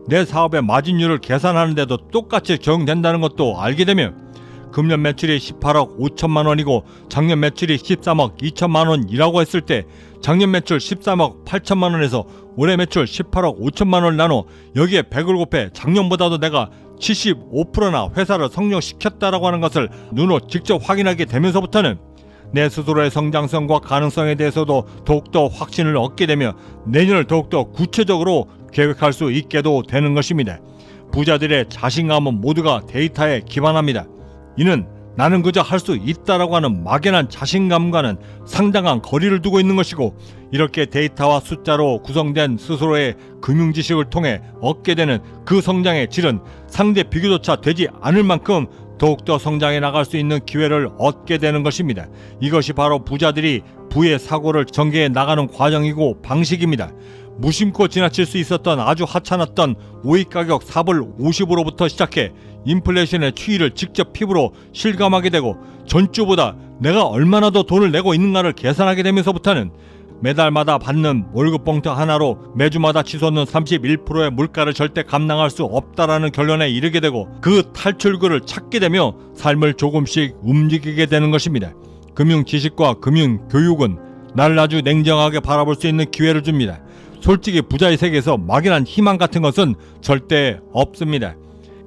내 사업의 마진율을 계산하는데도 똑같이 적용된다는 것도 알게 되며 금년 매출이 18억 5천만 원이고 작년 매출이 13억 2천만 원이라고 했을 때 작년 매출 13억 8천만 원에서 올해 매출 18억 5천만 원을 나눠 여기에 100을 곱해 작년보다도 내가 75%나 회사를 성장시켰다라고 하는 것을 눈으로 직접 확인하게 되면서부터는 내 스스로의 성장성과 가능성에 대해서도 더욱더 확신을 얻게 되며 내년을 더욱더 구체적으로 계획할 수 있게도 되는 것입니다. 부자들의 자신감은 모두가 데이터에 기반합니다. 이는 나는 그저 할 수 있다라고 하는 막연한 자신감과는 상당한 거리를 두고 있는 것이고 이렇게 데이터와 숫자로 구성된 스스로의 금융지식을 통해 얻게 되는 그 성장의 질은 상대 비교조차 되지 않을 만큼 더욱더 성장해 나갈 수 있는 기회를 얻게 되는 것입니다. 이것이 바로 부자들이 부의 사고를 전개해 나가는 과정이고 방식입니다. 무심코 지나칠 수 있었던 아주 하찮았던 오이 가격 4불 50으로부터 시작해 인플레이션의 추이를 직접 피부로 실감하게 되고 전주보다 내가 얼마나 더 돈을 내고 있는가를 계산하게 되면서부터는 매달마다 받는 월급 봉투 하나로 매주마다 치솟는 31%의 물가를 절대 감당할 수 없다라는 결론에 이르게 되고 그 탈출구를 찾게 되며 삶을 조금씩 움직이게 되는 것입니다. 금융 지식과 금융 교육은 나를 아주 냉정하게 바라볼 수 있는 기회를 줍니다. 솔직히 부자의 세계에서 막연한 희망 같은 것은 절대 없습니다.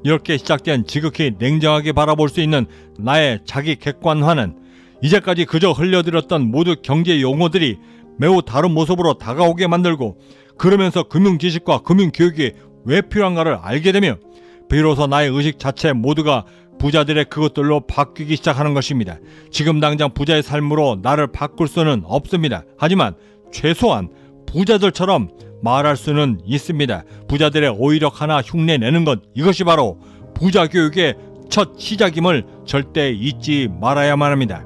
이렇게 시작된 지극히 냉정하게 바라볼 수 있는 나의 자기 객관화는 이제까지 그저 흘려들었던 모두 경제 용어들이 매우 다른 모습으로 다가오게 만들고, 그러면서 금융지식과 금융교육이 왜 필요한가를 알게 되며 비로소 나의 의식 자체 모두가 부자들의 그것들로 바뀌기 시작하는 것입니다. 지금 당장 부자의 삶으로 나를 바꿀 수는 없습니다. 하지만 최소한 부자들처럼 말할 수는 있습니다. 부자들의 오이력 하나 흉내내는 것, 이것이 바로 부자 교육의 첫 시작임을 절대 잊지 말아야만 합니다.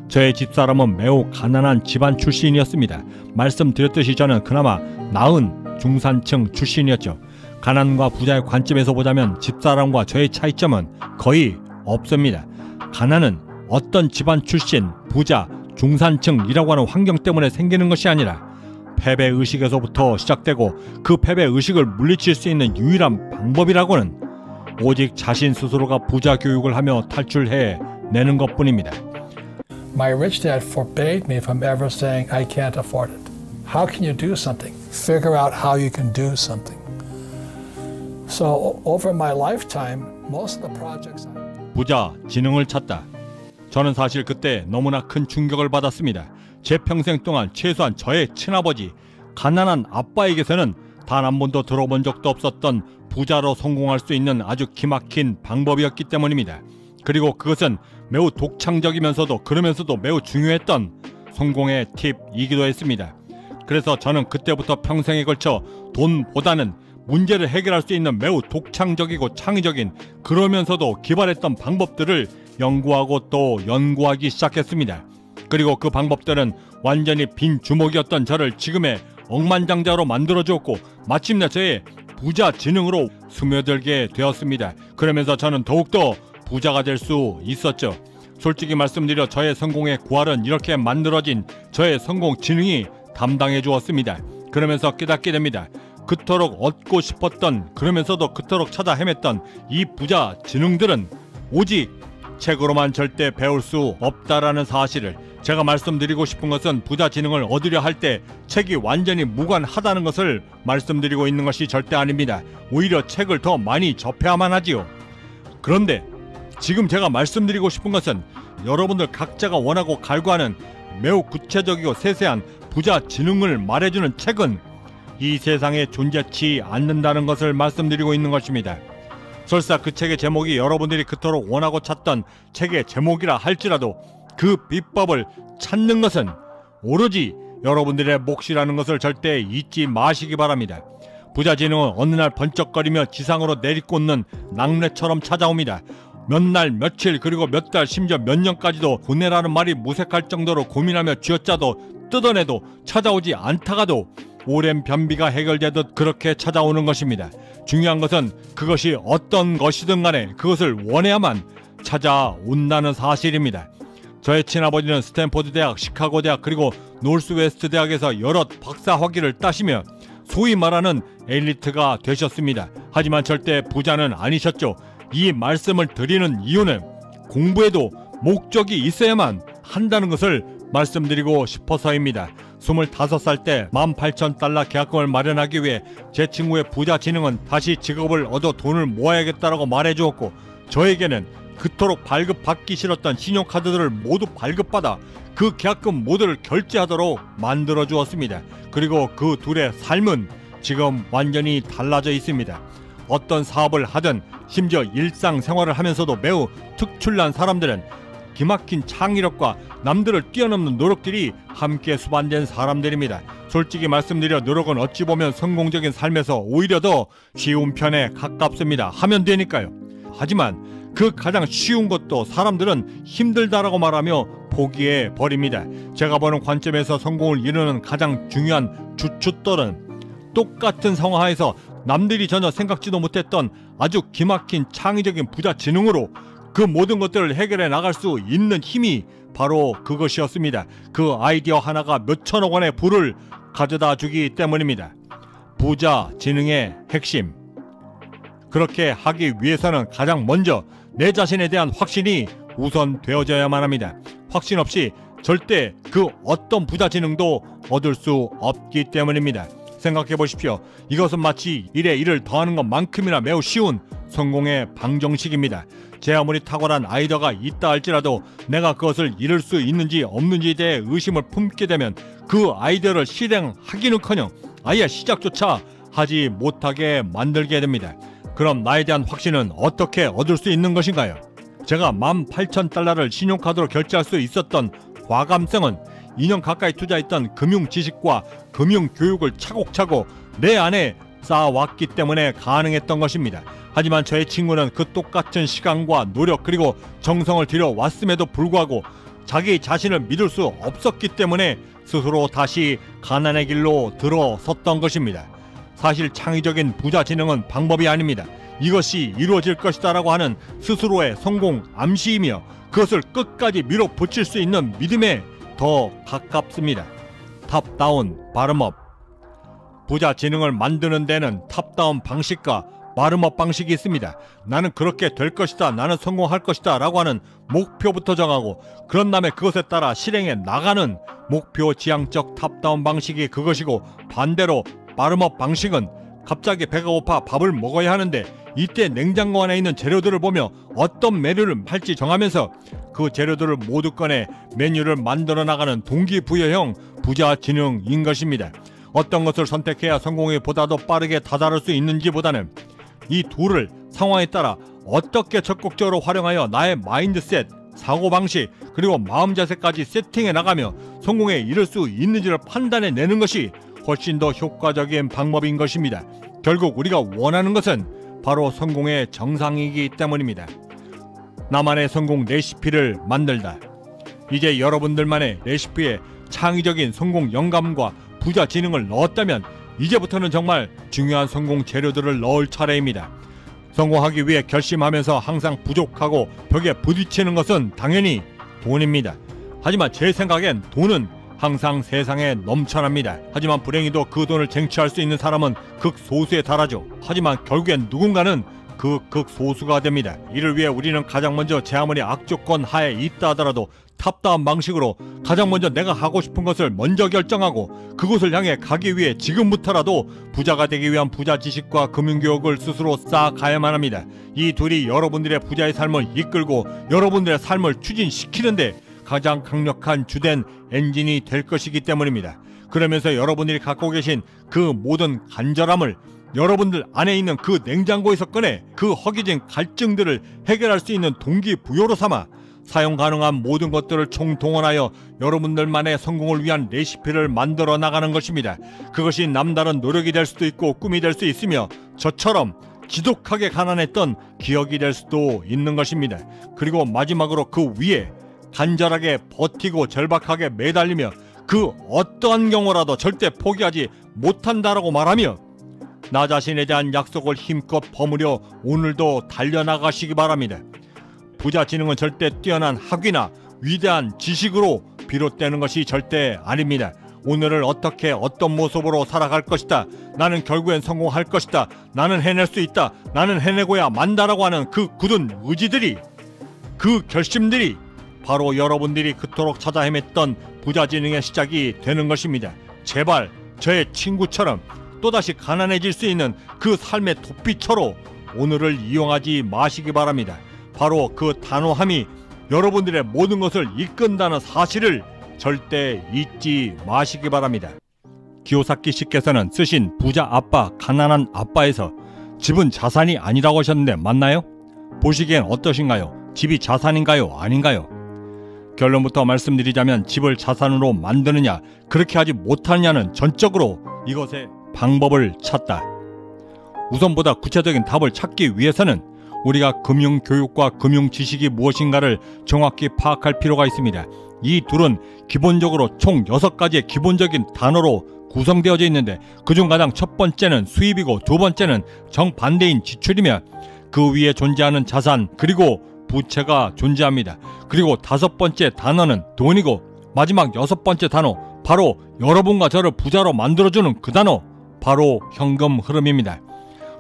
저의 집사람은 매우 가난한 집안 출신이었습니다. 말씀드렸듯이 저는 그나마 나은 중산층 출신이었죠. 가난과 부자의 관점에서 보자면 집사람과 저의 차이점은 거의 없습니다. 가난은 어떤 집안 출신, 부자, 중산층이라고 하는 환경 때문에 생기는 것이 아니라 패배의식에서부터 시작되고, 그 패배의식을 물리칠 수 있는 유일한 방법이라고는 오직 자신 스스로가 부자 교육을 하며 탈출해내는 것뿐입니다. My rich dad forbade me from ever saying I can't afford it. How can you do something? Figure out how you can do something. So over my lifetime, most of the projects 부자 지능을 찾다. 저는 사실 그때 너무나 큰 충격을 받았습니다. 제 평생 동안 최소한 저의 친아버지, 가난한 아빠에게서는 단 한 번도 들어본 적도 없었던 부자로 성공할 수 있는 아주 기막힌 방법이었기 때문입니다. 그리고 그것은 매우 독창적이면서도 그러면서도 매우 중요했던 성공의 팁이기도 했습니다. 그래서 저는 그때부터 평생에 걸쳐 돈보다는 문제를 해결할 수 있는 매우 독창적이고 창의적인, 그러면서도 기발했던 방법들을 연구하고 또 연구하기 시작했습니다. 그리고 그 방법들은 완전히 빈 주먹이었던 저를 지금의 억만장자로 만들어주었고, 마침내 저의 부자 지능으로 스며들게 되었습니다. 그러면서 저는 더욱더 부자가 될 수 있었죠. 솔직히 말씀드려 저의 성공의 구할은 이렇게 만들어진 저의 성공 지능이 담당해 주었습니다. 그러면서 깨닫게 됩니다. 그토록 얻고 싶었던, 그러면서도 그토록 찾아 헤맸던 이 부자 지능들은 오직 책으로만 절대 배울 수 없다라는 사실을. 제가 말씀드리고 싶은 것은 부자 지능을 얻으려 할 때 책이 완전히 무관하다는 것을 말씀드리고 있는 것이 절대 아닙니다. 오히려 책을 더 많이 접해야만 하지요. 그런데 지금 제가 말씀드리고 싶은 것은 여러분들 각자가 원하고 갈구하는 매우 구체적이고 세세한 부자 지능을 말해주는 책은 이 세상에 존재치 않는다는 것을 말씀드리고 있는 것입니다. 설사 그 책의 제목이 여러분들이 그토록 원하고 찾던 책의 제목이라 할지라도 그 비법을 찾는 것은 오로지 여러분들의 몫이라는 것을 절대 잊지 마시기 바랍니다. 부자 지능은 어느 날 번쩍거리며 지상으로 내리꽂는 낙뢰처럼 찾아옵니다. 몇 날, 며칠, 그리고 몇 달, 심지어 몇 년까지도 고뇌라는 말이 무색할 정도로 고민하며 쥐어짜도 뜯어내도 찾아오지 않다가도 오랜 변비가 해결되듯 그렇게 찾아오는 것입니다. 중요한 것은 그것이 어떤 것이든 간에 그것을 원해야만 찾아온다는 사실입니다. 저의 친아버지는 스탠포드 대학, 시카고 대학, 그리고 노스웨스트 대학에서 여러 박사 학위를 따시며 소위 말하는 엘리트가 되셨습니다. 하지만 절대 부자는 아니셨죠. 이 말씀을 드리는 이유는 공부에도 목적이 있어야만 한다는 것을 말씀드리고 싶어서입니다. 25살 때 18,000달러 계약금을 마련하기 위해 제 친구의 부자 지능은 다시 직업을 얻어 돈을 모아야겠다라고 말해주었고, 저에게는 그토록 발급받기 싫었던 신용카드들을 모두 발급받아 그 계약금 모두를 결제하도록 만들어 주었습니다. 그리고 그 둘의 삶은 지금 완전히 달라져 있습니다. 어떤 사업을 하든 심지어 일상생활을 하면서도 매우 특출난 사람들은 기막힌 창의력과 남들을 뛰어넘는 노력들이 함께 수반된 사람들입니다. 솔직히 말씀드려 노력은 어찌 보면 성공적인 삶에서 오히려 더 쉬운 편에 가깝습니다. 하면 되니까요. 하지만 그 가장 쉬운 것도 사람들은 힘들다라고 말하며 포기해 버립니다. 제가 보는 관점에서 성공을 이루는 가장 중요한 주춧돌은 똑같은 상황하에서 남들이 전혀 생각지도 못했던 아주 기막힌 창의적인 부자 지능으로 그 모든 것들을 해결해 나갈 수 있는 힘이 바로 그것이었습니다. 그 아이디어 하나가 몇천억 원의 부를 가져다 주기 때문입니다. 부자 지능의 핵심. 그렇게 하기 위해서는 가장 먼저 내 자신에 대한 확신이 우선 되어져야만 합니다. 확신 없이 절대 그 어떤 부자 지능도 얻을 수 없기 때문입니다. 생각해 보십시오. 이것은 마치 1에 1을 더하는 것만큼이나 매우 쉬운 성공의 방정식입니다. 제 아무리 탁월한 아이디어가 있다 할지라도 내가 그것을 이룰 수 있는지 없는지에 대해 의심을 품게 되면 그 아이디어를 실행하기는커녕 아예 시작조차 하지 못하게 만들게 됩니다. 그럼 나에 대한 확신은 어떻게 얻을 수 있는 것인가요? 제가 18,000달러를 신용카드로 결제할 수 있었던 과감성은 2년 가까이 투자했던 금융 지식과 금융 교육을 차곡차곡 내 안에 쌓아왔기 때문에 가능했던 것입니다. 하지만 저의 친구는 그 똑같은 시간과 노력 그리고 정성을 들여왔음에도 불구하고 자기 자신을 믿을 수 없었기 때문에 스스로 다시 가난의 길로 들어섰던 것입니다. 사실 창의적인 부자 지능은 방법이 아닙니다. 이것이 이루어질 것이다 라고 하는 스스로의 성공 암시이며 그것을 끝까지 밀어붙일 수 있는 믿음에 더 가깝습니다. 탑다운 발음업. 부자 지능을 만드는 데는 탑다운 방식과 발음업 방식이 있습니다. 나는 그렇게 될 것이다, 나는 성공할 것이다 라고 하는 목표부터 정하고 그런 다음에 그것에 따라 실행해 나가는 목표 지향적 탑다운 방식이 그것이고, 반대로 발음업 방식은 갑자기 배가 고파 밥을 먹어야 하는데 이때 냉장고 안에 있는 재료들을 보며 어떤 메뉴를 할지 정하면서 그 재료들을 모두 꺼내 메뉴를 만들어 나가는 동기부여형 부자 지능인 것입니다. 어떤 것을 선택해야 성공에 보다도 빠르게 다다를 수 있는지보다는 이 둘을 상황에 따라 어떻게 적극적으로 활용하여 나의 마인드셋, 사고방식 그리고 마음 자세까지 세팅해 나가며 성공에 이를 수 있는지를 판단해 내는 것이 훨씬 더 효과적인 방법인 것입니다. 결국 우리가 원하는 것은 바로 성공의 정상이기 때문입니다. 나만의 성공 레시피를 만들다. 이제 여러분들만의 레시피에 창의적인 성공 영감과 부자 지능을 넣었다면 이제부터는 정말 중요한 성공 재료들을 넣을 차례입니다. 성공하기 위해 결심하면서 항상 부족하고 벽에 부딪히는 것은 당연히 돈입니다. 하지만 제 생각엔 돈은 항상 세상에 넘쳐납니다. 하지만 불행히도 그 돈을 쟁취할 수 있는 사람은 극소수에 달하죠. 하지만 결국엔 누군가는 그 극소수가 됩니다. 이를 위해 우리는 가장 먼저 제 아무리 악조건 하에 있다 하더라도 탑다운 방식으로 가장 먼저 내가 하고 싶은 것을 먼저 결정하고 그곳을 향해 가기 위해 지금부터라도 부자가 되기 위한 부자 지식과 금융교육을 스스로 쌓아가야만 합니다. 이 둘이 여러분들의 부자의 삶을 이끌고 여러분들의 삶을 추진시키는데 가장 강력한 주된 엔진이 될 것이기 때문입니다. 그러면서 여러분들이 갖고 계신 그 모든 간절함을 여러분들 안에 있는 그 냉장고에서 꺼내 그 허기진 갈증들을 해결할 수 있는 동기부여로 삼아 사용 가능한 모든 것들을 총동원하여 여러분들만의 성공을 위한 레시피를 만들어 나가는 것입니다. 그것이 남다른 노력이 될 수도 있고 꿈이 될 수 있으며 저처럼 지독하게 가난했던 기억이 될 수도 있는 것입니다. 그리고 마지막으로 그 위에 간절하게 버티고 절박하게 매달리며 그 어떠한 경우라도 절대 포기하지 못한다라고 말하며 나 자신에 대한 약속을 힘껏 버무려 오늘도 달려나가시기 바랍니다. 부자 지능은 절대 뛰어난 학위나 위대한 지식으로 비롯되는 것이 절대 아닙니다. 오늘을 어떻게 어떤 모습으로 살아갈 것이다. 나는 결국엔 성공할 것이다. 나는 해낼 수 있다. 나는 해내고야 만다라고 하는 그 굳은 의지들이, 그 결심들이 바로 여러분들이 그토록 찾아 헤맸던 부자 지능의 시작이 되는 것입니다. 제발 저의 친구처럼 또다시 가난해질 수 있는 그 삶의 도피처로 오늘을 이용하지 마시기 바랍니다. 바로 그 단호함이 여러분들의 모든 것을 이끈다는 사실을 절대 잊지 마시기 바랍니다. 기요사키 씨께서는 쓰신 부자 아빠, 가난한 아빠에서 집은 자산이 아니라고 하셨는데 맞나요? 보시기엔 어떠신가요? 집이 자산인가요? 아닌가요? 결론부터 말씀드리자면 집을 자산으로 만드느냐, 그렇게 하지 못하느냐는 전적으로 이것의 방법을 찾다. 우선보다 구체적인 답을 찾기 위해서는 우리가 금융교육과 금융지식이 무엇인가를 정확히 파악할 필요가 있습니다. 이 둘은 기본적으로 총 6가지의 기본적인 단어로 구성되어져 있는데 그중 가장 첫 번째는 수입이고 두 번째는 정반대인 지출이며 그 위에 존재하는 자산 그리고 부채가 존재합니다. 그리고 다섯 번째 단어는 돈이고 마지막 여섯 번째 단어, 바로 여러분과 저를 부자로 만들어주는 그 단어, 바로 현금 흐름입니다.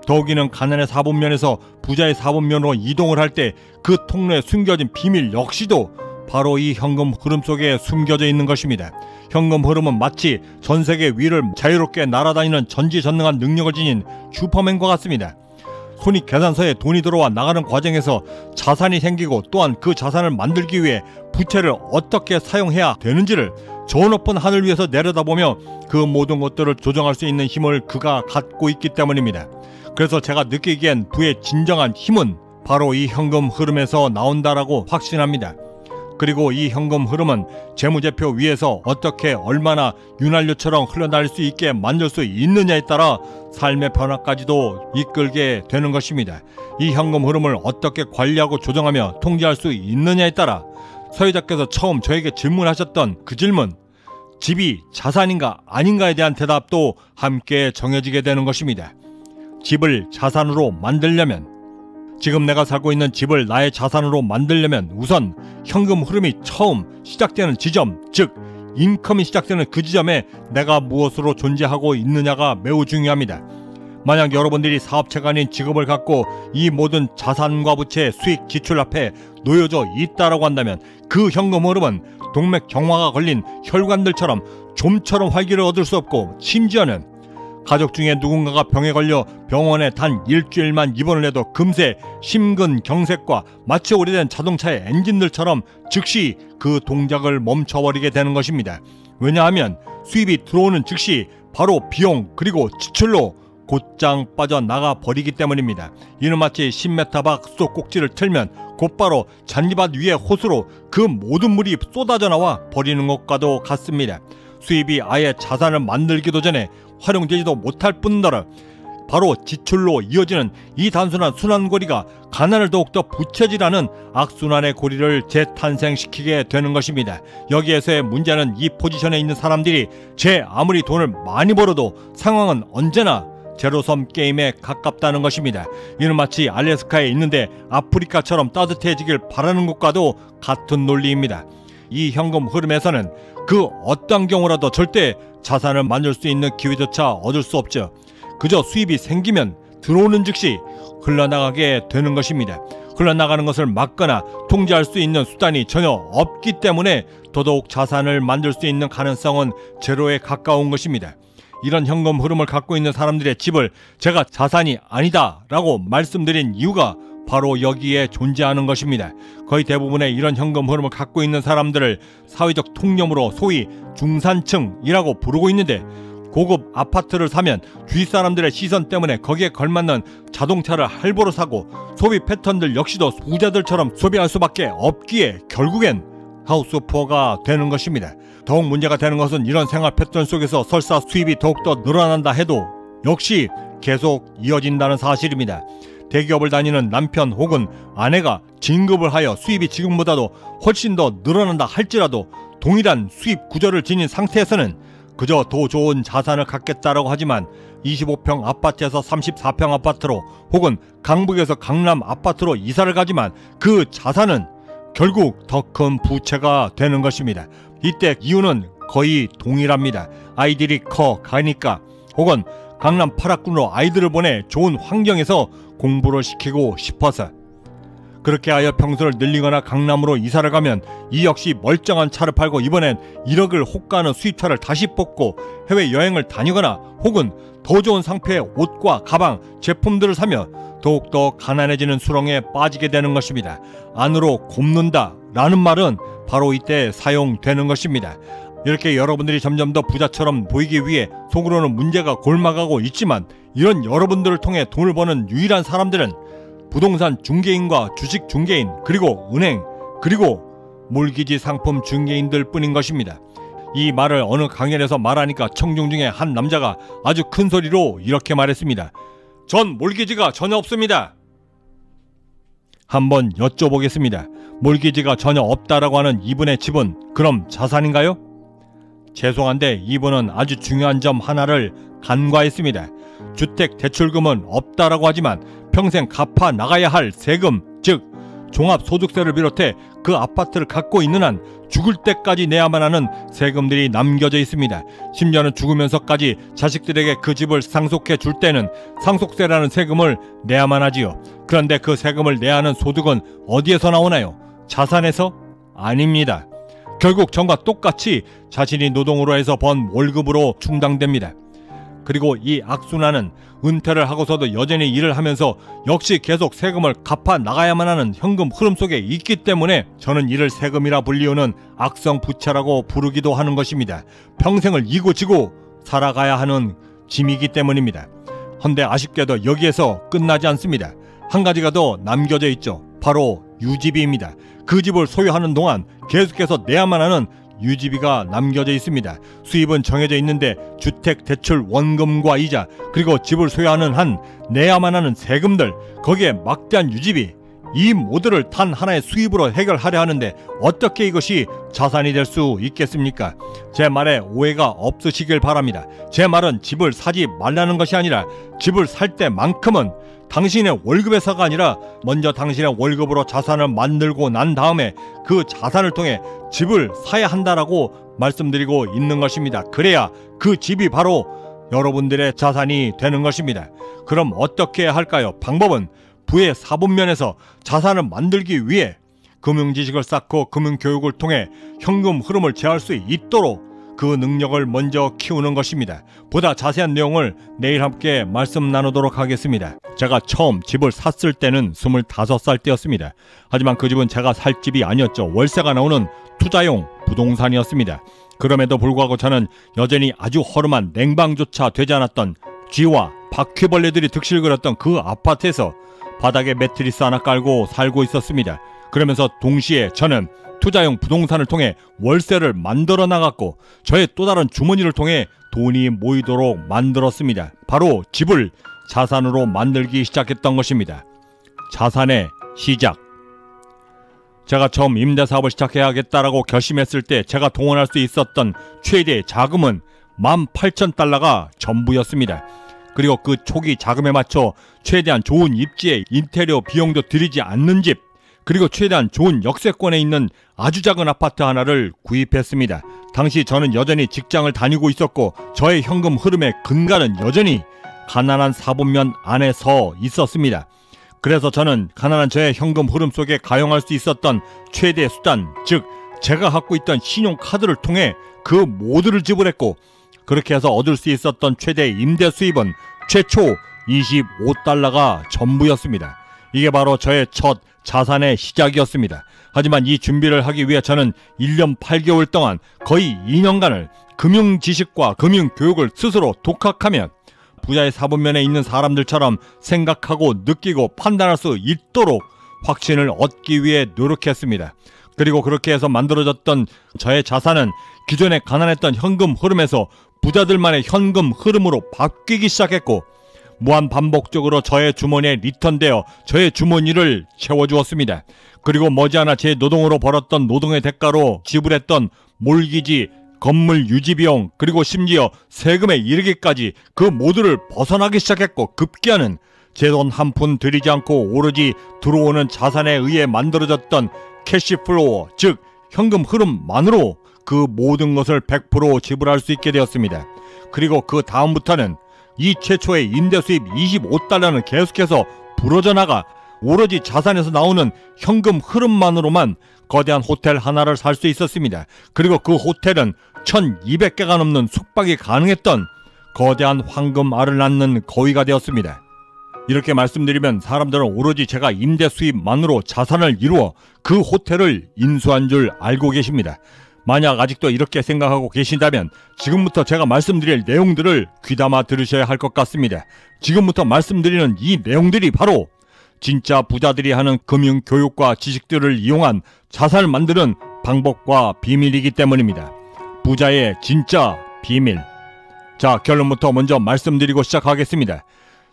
더욱이는 가난의 4분면에서 부자의 4분면으로 이동을 할 때 그 통로에 숨겨진 비밀 역시도 바로 이 현금 흐름 속에 숨겨져 있는 것입니다. 현금 흐름은 마치 전 세계 위를 자유롭게 날아다니는 전지전능한 능력을 지닌 슈퍼맨과 같습니다. 손익 계산서에 돈이 들어와 나가는 과정에서 자산이 생기고, 또한 그 자산을 만들기 위해 부채를 어떻게 사용해야 되는지를 저 높은 하늘 위에서 내려다보며 그 모든 것들을 조정할 수 있는 힘을 그가 갖고 있기 때문입니다. 그래서 제가 느끼기엔 부의 진정한 힘은 바로 이 현금 흐름에서 나온다라고 확신합니다. 그리고 이 현금 흐름은 재무제표 위에서 어떻게 얼마나 윤활유처럼 흘러날 수 있게 만들 수 있느냐에 따라 삶의 변화까지도 이끌게 되는 것입니다. 이 현금 흐름을 어떻게 관리하고 조정하며 통제할 수 있느냐에 따라 서유자께서 처음 저에게 질문하셨던 그 질문, 집이 자산인가 아닌가에 대한 대답도 함께 정해지게 되는 것입니다. 집을 자산으로 만들려면, 지금 내가 살고 있는 집을 나의 자산으로 만들려면 우선 현금 흐름이 처음 시작되는 지점, 즉 인컴이 시작되는 그 지점에 내가 무엇으로 존재하고 있느냐가 매우 중요합니다. 만약 여러분들이 사업체가 아닌 직업을 갖고 이 모든 자산과 부채, 수익, 지출 앞에 놓여져 있다라고 한다면 그 현금 흐름은 동맥경화가 걸린 혈관들처럼 좀처럼 활기를 얻을 수 없고, 심지어는 가족 중에 누군가가 병에 걸려 병원에 단 일주일만 입원을 해도 금세 심근경색과 마치 오래된 자동차의 엔진들처럼 즉시 그 동작을 멈춰버리게 되는 것입니다. 왜냐하면 수입이 들어오는 즉시 바로 비용 그리고 지출로 곧장 빠져나가 버리기 때문입니다. 이는 마치 10m 밖 수도꼭지를 틀면 곧바로 잔디밭 위에 호수로 그 모든 물이 쏟아져 나와 버리는 것과도 같습니다. 수입이 아예 자산을 만들기도 전에 활용되지도 못할 뿐더러 바로 지출로 이어지는 이 단순한 순환고리가 가난을 더욱더 부채질하는 악순환의 고리를 재탄생시키게 되는 것입니다. 여기에서의 문제는 이 포지션에 있는 사람들이 아무리 돈을 많이 벌어도 상황은 언제나 제로섬 게임에 가깝다는 것입니다. 이는 마치 알래스카에 있는데 아프리카처럼 따뜻해지길 바라는 것과도 같은 논리입니다. 이 현금 흐름에서는 그 어떤 경우라도 절대 자산을 만들 수 있는 기회조차 얻을 수 없죠. 그저 수입이 생기면 들어오는 즉시 흘러나가게 되는 것입니다. 흘러나가는 것을 막거나 통제할 수 있는 수단이 전혀 없기 때문에 더더욱 자산을 만들 수 있는 가능성은 제로에 가까운 것입니다. 이런 현금 흐름을 갖고 있는 사람들의 집을 제가 자산이 아니다 라고 말씀드린 이유가 바로 여기에 존재하는 것입니다. 거의 대부분의 이런 현금 흐름을 갖고 있는 사람들을 사회적 통념으로 소위 중산층이라고 부르고 있는데, 고급 아파트를 사면 주위 사람들의 시선 때문에 거기에 걸맞는 자동차를 할부로 사고, 소비 패턴들 역시도 부자들처럼 소비할 수밖에 없기에 결국엔 하우스푸어가 되는 것입니다. 더욱 문제가 되는 것은 이런 생활 패턴 속에서 설사 수입이 더욱더 늘어난다 해도 역시 계속 이어진다는 사실입니다. 대기업을 다니는 남편 혹은 아내가 진급을 하여 수입이 지금보다도 훨씬 더 늘어난다 할지라도 동일한 수입 구조를 지닌 상태에서는 그저 더 좋은 자산을 갖겠다라고 하지만 25평 아파트에서 34평 아파트로 혹은 강북에서 강남 아파트로 이사를 가지만 그 자산은 결국 더 큰 부채가 되는 것입니다. 이때 이유는 거의 동일합니다. 아이들이 커 가니까, 혹은 강남 8학군으로 아이들을 보내 좋은 환경에서 공부를 시키고 싶어서. 그렇게 하여 평수를 늘리거나 강남으로 이사를 가면 이 역시 멀쩡한 차를 팔고 이번엔 1억을 호가하는 수입차를 다시 뽑고 해외여행을 다니거나 혹은 더 좋은 상표의 옷과 가방, 제품들을 사며 더욱더 가난해지는 수렁에 빠지게 되는 것입니다. 안으로 곱는다 라는 말은 바로 이때 사용되는 것입니다. 이렇게 여러분들이 점점 더 부자처럼 보이기 위해 속으로는 문제가 골마가고 있지만, 이런 여러분들을 통해 돈을 버는 유일한 사람들은 부동산 중개인과 주식 중개인, 그리고 은행, 그리고 몰기지 상품 중개인들 뿐인 것입니다. 이 말을 어느 강연에서 말하니까 청중 중에 한 남자가 아주 큰 소리로 이렇게 말했습니다. 전 몰기지가 전혀 없습니다. 한번 여쭤보겠습니다. 몰기지가 전혀 없다라고 하는 이분의 집은 그럼 자산인가요? 죄송한데 이분은 아주 중요한 점 하나를 간과했습니다. 주택대출금은 없다라고 하지만 평생 갚아 나가야 할 세금, 즉 종합소득세를 비롯해 그 아파트를 갖고 있는 한 죽을 때까지 내야만 하는 세금들이 남겨져 있습니다. 심지어는 죽으면서까지 자식들에게 그 집을 상속해 줄 때는 상속세라는 세금을 내야만 하지요. 그런데 그 세금을 내야 하는 소득은 어디에서 나오나요? 자산에서? 아닙니다. 결국 전과 똑같이 자신이 노동으로 해서 번 월급으로 충당됩니다. 그리고 이 악순환은 은퇴를 하고서도 여전히 일을 하면서 역시 계속 세금을 갚아 나가야만 하는 현금 흐름 속에 있기 때문에 저는 이를 세금이라 불리우는 악성 부채라고 부르기도 하는 것입니다. 평생을 이고지고 살아가야 하는 짐이기 때문입니다. 헌데 아쉽게도 여기에서 끝나지 않습니다. 한 가지가 더 남겨져 있죠. 바로 유지비입니다. 그 집을 소유하는 동안 계속해서 내야만 하는 유지비가 남겨져 있습니다. 수입은 정해져 있는데 주택 대출 원금과 이자, 그리고 집을 소유하는 한 내야만 하는 세금들, 거기에 막대한 유지비, 이 모두를 단 하나의 수입으로 해결하려 하는데 어떻게 이것이 자산이 될 수 있겠습니까? 제 말에 오해가 없으시길 바랍니다. 제 말은 집을 사지 말라는 것이 아니라 집을 살 때만큼은 당신의 월급에서가 아니라 먼저 당신의 월급으로 자산을 만들고 난 다음에 그 자산을 통해 집을 사야 한다라고 말씀드리고 있는 것입니다. 그래야 그 집이 바로 여러분들의 자산이 되는 것입니다. 그럼 어떻게 할까요? 방법은 부의 사분면에서 자산을 만들기 위해 금융지식을 쌓고 금융교육을 통해 현금 흐름을 제어할 수 있도록 그 능력을 먼저 키우는 것입니다. 보다 자세한 내용을 내일 함께 말씀 나누도록 하겠습니다. 제가 처음 집을 샀을 때는 25살 때였습니다. 하지만 그 집은 제가 살 집이 아니었죠. 월세가 나오는 투자용 부동산이었습니다. 그럼에도 불구하고 저는 여전히 아주 허름한 냉방조차 되지 않았던 쥐와 바퀴벌레들이 득실거렸던 그 아파트에서 바닥에 매트리스 하나 깔고 살고 있었습니다. 그러면서 동시에 저는 투자용 부동산을 통해 월세를 만들어 나갔고 저의 또 다른 주머니를 통해 돈이 모이도록 만들었습니다. 바로 집을 자산으로 만들기 시작했던 것입니다. 자산의 시작. 제가 처음 임대사업을 시작해야겠다라고 결심했을 때 제가 동원할 수 있었던 최대 자금은 18,000달러가 전부였습니다. 그리고 그 초기 자금에 맞춰 최대한 좋은 입지에 인테리어 비용도 들이지 않는 집, 그리고 최대한 좋은 역세권에 있는 아주 작은 아파트 하나를 구입했습니다. 당시 저는 여전히 직장을 다니고 있었고 저의 현금 흐름의 근간은 여전히 가난한 사분면 안에 서 있었습니다. 그래서 저는 가난한 저의 현금 흐름 속에 가용할 수 있었던 최대 수단, 즉 제가 갖고 있던 신용카드를 통해 그 모두를 지불했고, 그렇게 해서 얻을 수 있었던 최대 임대 수입은 최초 25달러가 전부였습니다. 이게 바로 저의 첫 자산의 시작이었습니다. 하지만 이 준비를 하기 위해 저는 1년 8개월 동안 거의 2년간을 금융 지식과 금융 교육을 스스로 독학하며 부자의 사분면에 있는 사람들처럼 생각하고 느끼고 판단할 수 있도록 확신을 얻기 위해 노력했습니다. 그리고 그렇게 해서 만들어졌던 저의 자산은 기존에 가난했던 현금 흐름에서 부자들만의 현금 흐름으로 바뀌기 시작했고, 무한 반복적으로 저의 주머니에 리턴되어 저의 주머니를 채워주었습니다. 그리고 머지않아 제 노동으로 벌었던 노동의 대가로 지불했던 몰기지, 건물 유지비용, 그리고 심지어 세금에 이르기까지 그 모두를 벗어나기 시작했고, 급기야는 제 돈 한 푼 들이지 않고 오로지 들어오는 자산에 의해 만들어졌던 캐시플로우, 즉 현금 흐름만으로 그 모든 것을 100% 지불할 수 있게 되었습니다. 그리고 그 다음부터는 이 최초의 임대 수입 25달러는 계속해서 부러져 나가 오로지 자산에서 나오는 현금 흐름만으로만 거대한 호텔 하나를 살 수 있었습니다. 그리고 그 호텔은 1200개가 넘는 숙박이 가능했던 거대한 황금알을 낳는 거위가 되었습니다. 이렇게 말씀드리면 사람들은 오로지 제가 임대 수입만으로 자산을 이루어 그 호텔을 인수한 줄 알고 계십니다. 만약 아직도 이렇게 생각하고 계신다면 지금부터 제가 말씀드릴 내용들을 귀담아 들으셔야 할 것 같습니다. 지금부터 말씀드리는 이 내용들이 바로 진짜 부자들이 하는 금융교육과 지식들을 이용한 자산을 만드는 방법과 비밀이기 때문입니다. 부자의 진짜 비밀. 자, 결론부터 먼저 말씀드리고 시작하겠습니다.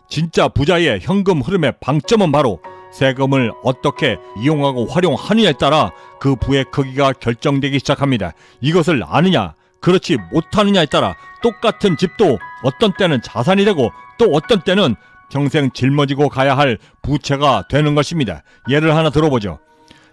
진짜 부자의 현금 흐름의 방점은 바로 세금을 어떻게 이용하고 활용하느냐에 따라 그 부의 크기가 결정되기 시작합니다. 이것을 아느냐, 그렇지 못하느냐에 따라 똑같은 집도 어떤 때는 자산이 되고 또 어떤 때는 평생 짊어지고 가야 할 부채가 되는 것입니다. 예를 하나 들어보죠.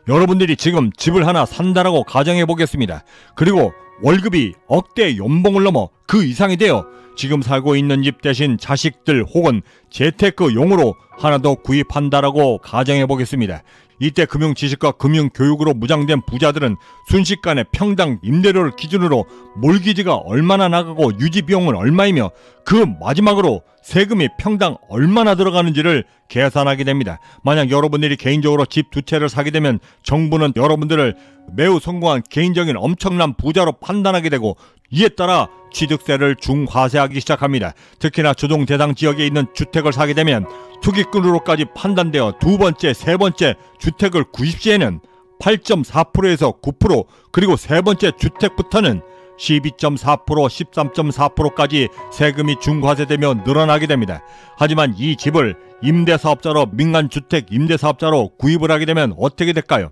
여러분들이 지금 집을 하나 산다라고 가정해 보겠습니다. 그리고 월급이 억대 연봉을 넘어 그 이상이 되어 지금 살고 있는 집 대신 자식들 혹은 재테크용으로 하나 더 구입한다라고 가정해 보겠습니다. 이때 금융지식과 금융교육으로 무장된 부자들은 순식간에 평당 임대료를 기준으로 몰기지가 얼마나 나가고 유지비용은 얼마이며 그 마지막으로 세금이 평당 얼마나 들어가는지를 계산하게 됩니다. 만약 여러분들이 개인적으로 집 두 채를 사게 되면 정부는 여러분들을 매우 성공한 개인적인 엄청난 부자로 판단하게 되고 이에 따라 취득세를 중과세하기 시작합니다. 특히나 조정 대상 지역에 있는 주택을 사게 되면 투기꾼으로까지 판단되어 두 번째, 세 번째 주택을 구입 시에는 8.4%에서 9% 그리고 세 번째 주택부터는 12.4%, 13.4%까지 세금이 중과세되며 늘어나게 됩니다. 하지만 이 집을 임대사업자로 민간주택 임대사업자로 구입을 하게 되면 어떻게 될까요?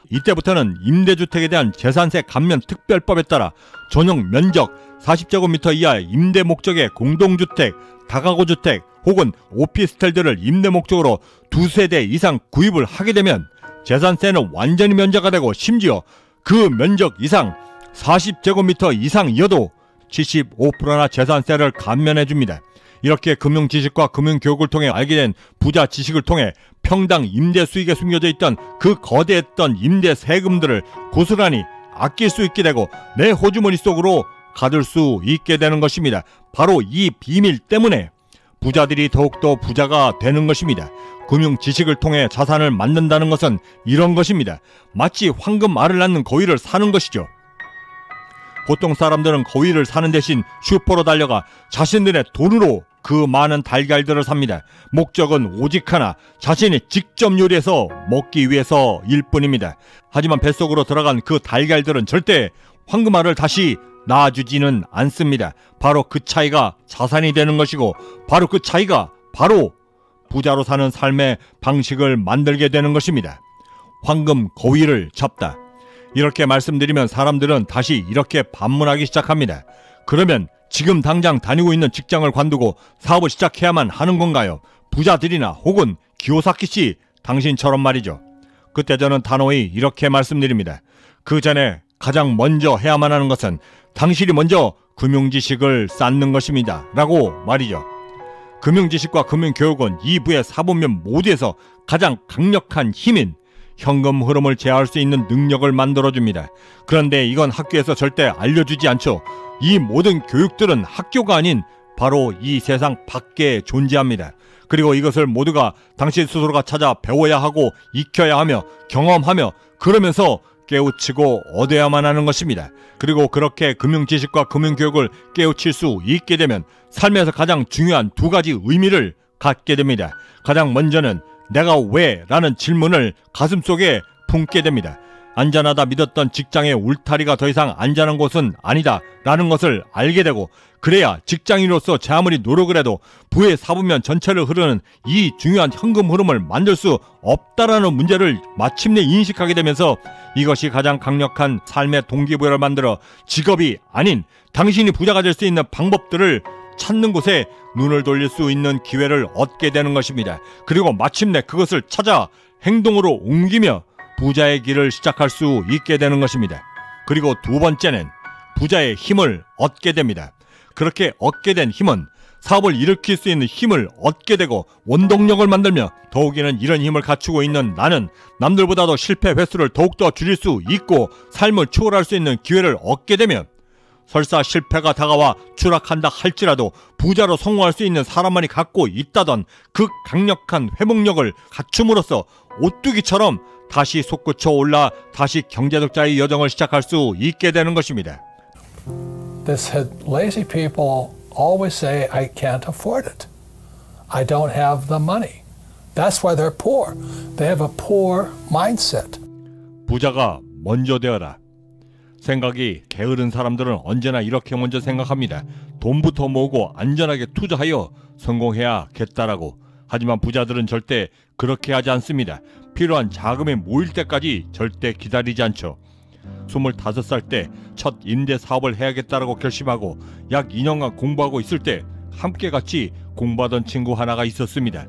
이때부터는 임대주택에 대한 재산세 감면 특별법에 따라 전용 면적 40제곱미터 이하의 임대 목적의 공동주택, 다가구주택 혹은 오피스텔들을 임대 목적으로 두세 대 이상 구입을 하게 되면 재산세는 완전히 면제가 되고 심지어 그 면적 이상 40제곱미터 이상이어도 75%나 재산세를 감면해 줍니다. 이렇게 금융지식과 금융교육을 통해 알게 된 부자 지식을 통해 평당 임대 수익에 숨겨져 있던 그 거대했던 임대 세금들을 고스란히 아낄 수 있게 되고 내 호주머니 속으로 가둘 수 있게 되는 것입니다. 바로 이 비밀 때문에 부자들이 더욱더 부자가 되는 것입니다. 금융 지식을 통해 자산을 만든다는 것은 이런 것입니다. 마치 황금 알을 낳는 거위를 사는 것이죠. 보통 사람들은 거위를 사는 대신 슈퍼로 달려가 자신들의 돈으로 그 많은 달걀들을 삽니다. 목적은 오직 하나, 자신이 직접 요리해서 먹기 위해서일 뿐입니다. 하지만 뱃속으로 들어간 그 달걀들은 절대 황금알을 다시 낳아주지는 않습니다. 바로 그 차이가 자산이 되는 것이고 바로 그 차이가 바로 부자로 사는 삶의 방식을 만들게 되는 것입니다. 황금 거위를 잡다. 이렇게 말씀드리면 사람들은 다시 이렇게 반문하기 시작합니다. 그러면 지금 당장 다니고 있는 직장을 관두고 사업을 시작해야만 하는 건가요? 부자들이나 혹은 기요사키 씨 당신처럼 말이죠. 그때 저는 단호히 이렇게 말씀드립니다. 그 전에 가장 먼저 해야만 하는 것은 당신이 먼저 금융지식을 쌓는 것입니다. 라고 말이죠. 금융지식과 금융교육은 이 부의 사분면 모두에서 가장 강력한 힘인 현금 흐름을 제어할 수 있는 능력을 만들어줍니다. 그런데 이건 학교에서 절대 알려주지 않죠. 이 모든 교육들은 학교가 아닌 바로 이 세상 밖에 존재합니다. 그리고 이것을 모두가 당신 스스로가 찾아 배워야 하고 익혀야 하며 경험하며 그러면서 깨우치고 얻어야만 하는 것입니다. 그리고 그렇게 금융지식과 금융교육을 깨우칠 수 있게 되면 삶에서 가장 중요한 두 가지 의미를 갖게 됩니다. 가장 먼저는 내가 왜? 라는 질문을 가슴속에 품게 됩니다. 안전하다 믿었던 직장의 울타리가 더 이상 안전한 곳은 아니다 라는 것을 알게 되고 그래야 직장인으로서 제 아무리 노력을 해도 부의 사분면 전체를 흐르는 이 중요한 현금 흐름을 만들 수 없다라는 문제를 마침내 인식하게 되면서 이것이 가장 강력한 삶의 동기부여를 만들어 직업이 아닌 당신이 부자가 될 수 있는 방법들을 찾는 곳에 눈을 돌릴 수 있는 기회를 얻게 되는 것입니다. 그리고 마침내 그것을 찾아 행동으로 옮기며 부자의 길을 시작할 수 있게 되는 것입니다. 그리고 두 번째는 부자의 힘을 얻게 됩니다. 그렇게 얻게 된 힘은 사업을 일으킬 수 있는 힘을 얻게 되고 원동력을 만들며 더욱이는 이런 힘을 갖추고 있는 나는 남들보다도 실패 횟수를 더욱더 줄일 수 있고 삶을 초월할 수 있는 기회를 얻게 되면 설사 실패가 다가와 추락한다 할지라도 부자로 성공할 수 있는 사람만이 갖고 있다던 그 강력한 회복력을 갖춤으로써 오뚜기처럼 다시 솟구쳐 올라 다시 경제적자의 여정을 시작할 수 있게 되는 것입니다. This lazy people always say, I can't afford it. I don't have the money. That's why they're poor. They have a poor mindset. 부자가 먼저 되어라. 생각이 게으른 사람들은 언제나 이렇게 먼저 생각합니다. 돈부터 모으고 안전하게 투자하여 성공해야겠다라고. 하지만 부자들은 절대 그렇게 하지 않습니다. 필요한 자금이 모일 때까지 절대 기다리지 않죠. 25살 때 첫 임대 사업을 해야겠다라고 결심하고 약 2년간 공부하고 있을 때 함께 같이 공부하던 친구 하나가 있었습니다.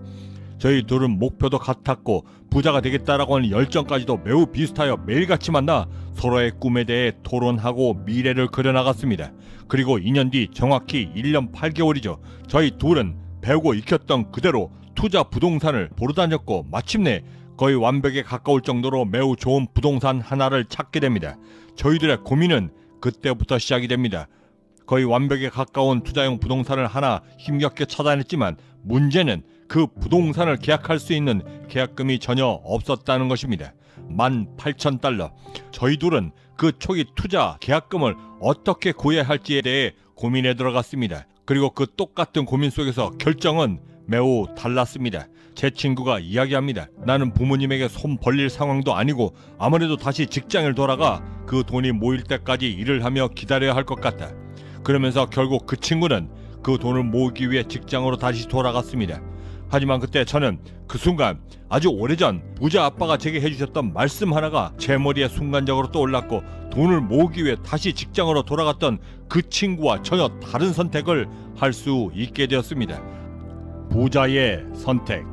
저희 둘은 목표도 같았고 부자가 되겠다라고 하는 열정까지도 매우 비슷하여 매일같이 만나 서로의 꿈에 대해 토론하고 미래를 그려나갔습니다. 그리고 2년 뒤 정확히 1년 8개월이죠. 저희 둘은 배우고 익혔던 그대로 투자 부동산을 보러 다녔고 마침내 거의 완벽에 가까울 정도로 매우 좋은 부동산 하나를 찾게 됩니다. 저희들의 고민은 그때부터 시작이 됩니다. 거의 완벽에 가까운 투자용 부동산을 하나 힘겹게 찾아냈지만 문제는 그 부동산을 계약할 수 있는 계약금이 전혀 없었다는 것입니다. 18,000달러. 저희 둘은 그 초기 투자 계약금을 어떻게 구해야 할지에 대해 고민에 들어갔습니다. 그리고 그 똑같은 고민 속에서 결정은 매우 달랐습니다. 제 친구가 이야기합니다. 나는 부모님에게 손 벌릴 상황도 아니고 아무래도 다시 직장을 돌아가 그 돈이 모일 때까지 일을 하며 기다려야 할 것 같다. 그러면서 결국 그 친구는 그 돈을 모으기 위해 직장으로 다시 돌아갔습니다. 하지만 그때 저는 그 순간 아주 오래전 부자 아빠가 제게 해주셨던 말씀 하나가 제 머리에 순간적으로 떠올랐고 돈을 모으기 위해 다시 직장으로 돌아갔던 그 친구와 전혀 다른 선택을 할 수 있게 되었습니다. 부자의 선택.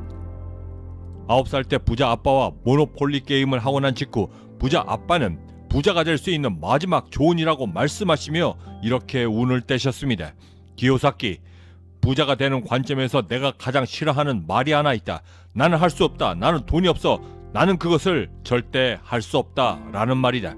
9살 때 부자 아빠와 모노폴리 게임을 하고 난 직후 부자 아빠는 부자가 될 수 있는 마지막 조언이라고 말씀하시며 이렇게 운을 떼셨습니다. 기요사키, 부자가 되는 관점에서 내가 가장 싫어하는 말이 하나 있다. 나는 할 수 없다. 나는 돈이 없어. 나는 그것을 절대 할 수 없다. 라는 말이다.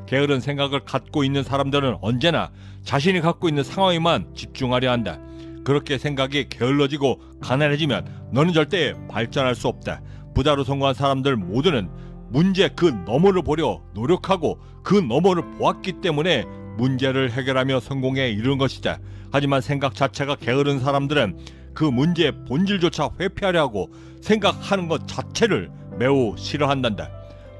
게으른 생각을 갖고 있는 사람들은 언제나 자신이 갖고 있는 상황에만 집중하려 한다. 그렇게 생각이 게을러지고 가난해지면 너는 절대 발전할 수 없다. 부자로 성공한 사람들 모두는 문제 그 너머를 보려 노력하고 그 너머를 보았기 때문에 문제를 해결하며 성공에 이르는 것이다. 하지만 생각 자체가 게으른 사람들은 그 문제의 본질조차 회피하려 하고 생각하는 것 자체를 매우 싫어한단다.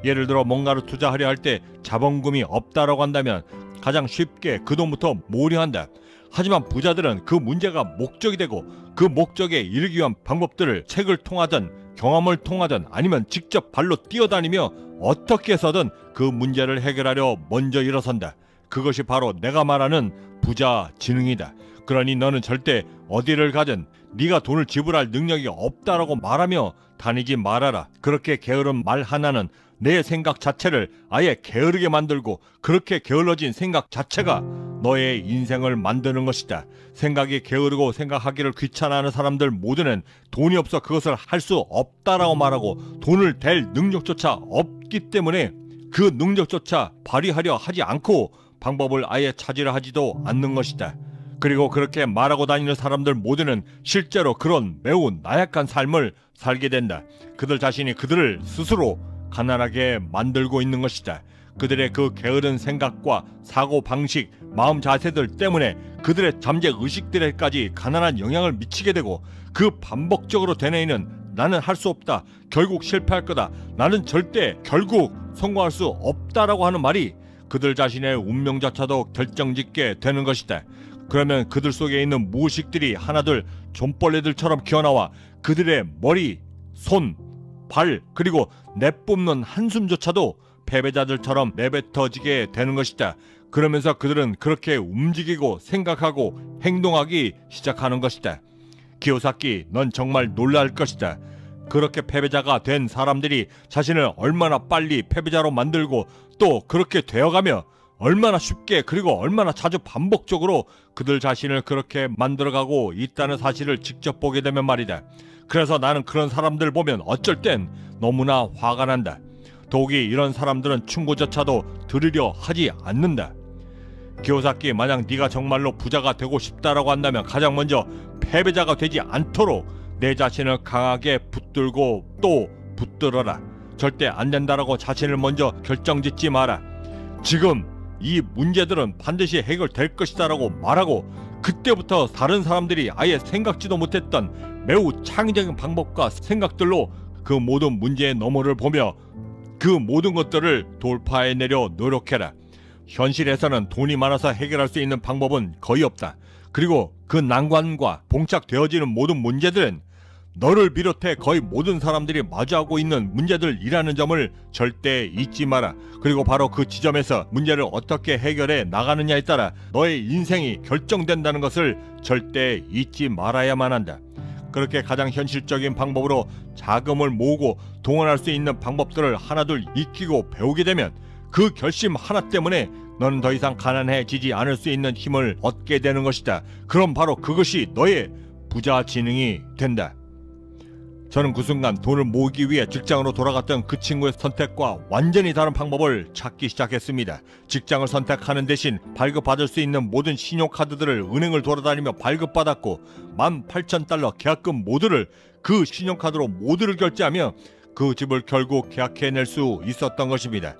예를 들어 뭔가를 투자하려 할 때 자본금이 없다라고 한다면 가장 쉽게 그 돈부터 모으려 한다. 하지만 부자들은 그 문제가 목적이 되고 그 목적에 이르기 위한 방법들을 책을 통하든 경험을 통하든 아니면 직접 발로 뛰어다니며 어떻게 해서든 그 문제를 해결하려 먼저 일어선다. 그것이 바로 내가 말하는 부자 지능이다. 그러니 너는 절대 어디를 가든 네가 돈을 지불할 능력이 없다라고 말하며 다니지 말아라. 그렇게 게으른 말 하나는 내 생각 자체를 아예 게으르게 만들고 그렇게 게을러진 생각 자체가 너의 인생을 만드는 것이다. 생각이 게으르고 생각하기를 귀찮아하는 사람들 모두는 돈이 없어 그것을 할 수 없다라고 말하고 돈을 댈 능력조차 없기 때문에 그 능력조차 발휘하려 하지 않고 방법을 아예 찾으려 하지도 않는 것이다. 그리고 그렇게 말하고 다니는 사람들 모두는 실제로 그런 매우 나약한 삶을 살게 된다. 그들 자신이 그들을 스스로 가난하게 만들고 있는 것이다. 그들의 그 게으른 생각과 사고방식, 마음 자세들 때문에 그들의 잠재 의식들에까지 가난한 영향을 미치게 되고 그 반복적으로 되뇌이는 나는 할 수 없다. 결국 실패할 거다. 나는 절대 결국 성공할 수 없다라고 하는 말이 그들 자신의 운명조차도 결정짓게 되는 것이다. 그러면 그들 속에 있는 무의식들이 하나둘 좀벌레들처럼 기어나와 그들의 머리, 손, 발 그리고 내뿜는 한숨조차도 패배자들처럼 내뱉어지게 되는 것이다. 그러면서 그들은 그렇게 움직이고 생각하고 행동하기 시작하는 것이다. 기요사키, 넌 정말 놀랄 것이다. 그렇게 패배자가 된 사람들이 자신을 얼마나 빨리 패배자로 만들고 또 그렇게 되어가며 얼마나 쉽게 그리고 얼마나 자주 반복적으로 그들 자신을 그렇게 만들어가고 있다는 사실을 직접 보게 되면 말이다. 그래서 나는 그런 사람들 보면 어쩔 땐 너무나 화가 난다. 더욱이 이런 사람들은 충고조차도 들으려 하지 않는다. 기요사키, 만약 네가 정말로 부자가 되고 싶다라고 한다면 가장 먼저 패배자가 되지 않도록 내 자신을 강하게 붙들고 또 붙들어라. 절대 안 된다라고 자신을 먼저 결정짓지 마라. 지금 이 문제들은 반드시 해결될 것이다라고 말하고 그때부터 다른 사람들이 아예 생각지도 못했던 매우 창의적인 방법과 생각들로 그 모든 문제의 너머를 보며 그 모든 것들을 돌파해내려 노력해라. 현실에서는 돈이 많아서 해결할 수 있는 방법은 거의 없다. 그리고 그 난관과 봉착되어지는 모든 문제들은 너를 비롯해 거의 모든 사람들이 마주하고 있는 문제들이라는 점을 절대 잊지 마라. 그리고 바로 그 지점에서 문제를 어떻게 해결해 나가느냐에 따라 너의 인생이 결정된다는 것을 절대 잊지 말아야만 한다. 그렇게 가장 현실적인 방법으로 자금을 모으고 동원할 수 있는 방법들을 하나둘 익히고 배우게 되면 그 결심 하나 때문에 너는 더 이상 가난해지지 않을 수 있는 힘을 얻게 되는 것이다. 그럼 바로 그것이 너의 부자 지능이 된다. 저는 그 순간 돈을 모으기 위해 직장으로 돌아갔던 그 친구의 선택과 완전히 다른 방법을 찾기 시작했습니다. 직장을 선택하는 대신 발급받을 수 있는 모든 신용카드들을 은행을 돌아다니며 발급받았고 18,000달러 계약금 모두를 그 신용카드로 모두를 결제하며 그 집을 결국 계약해낼 수 있었던 것입니다.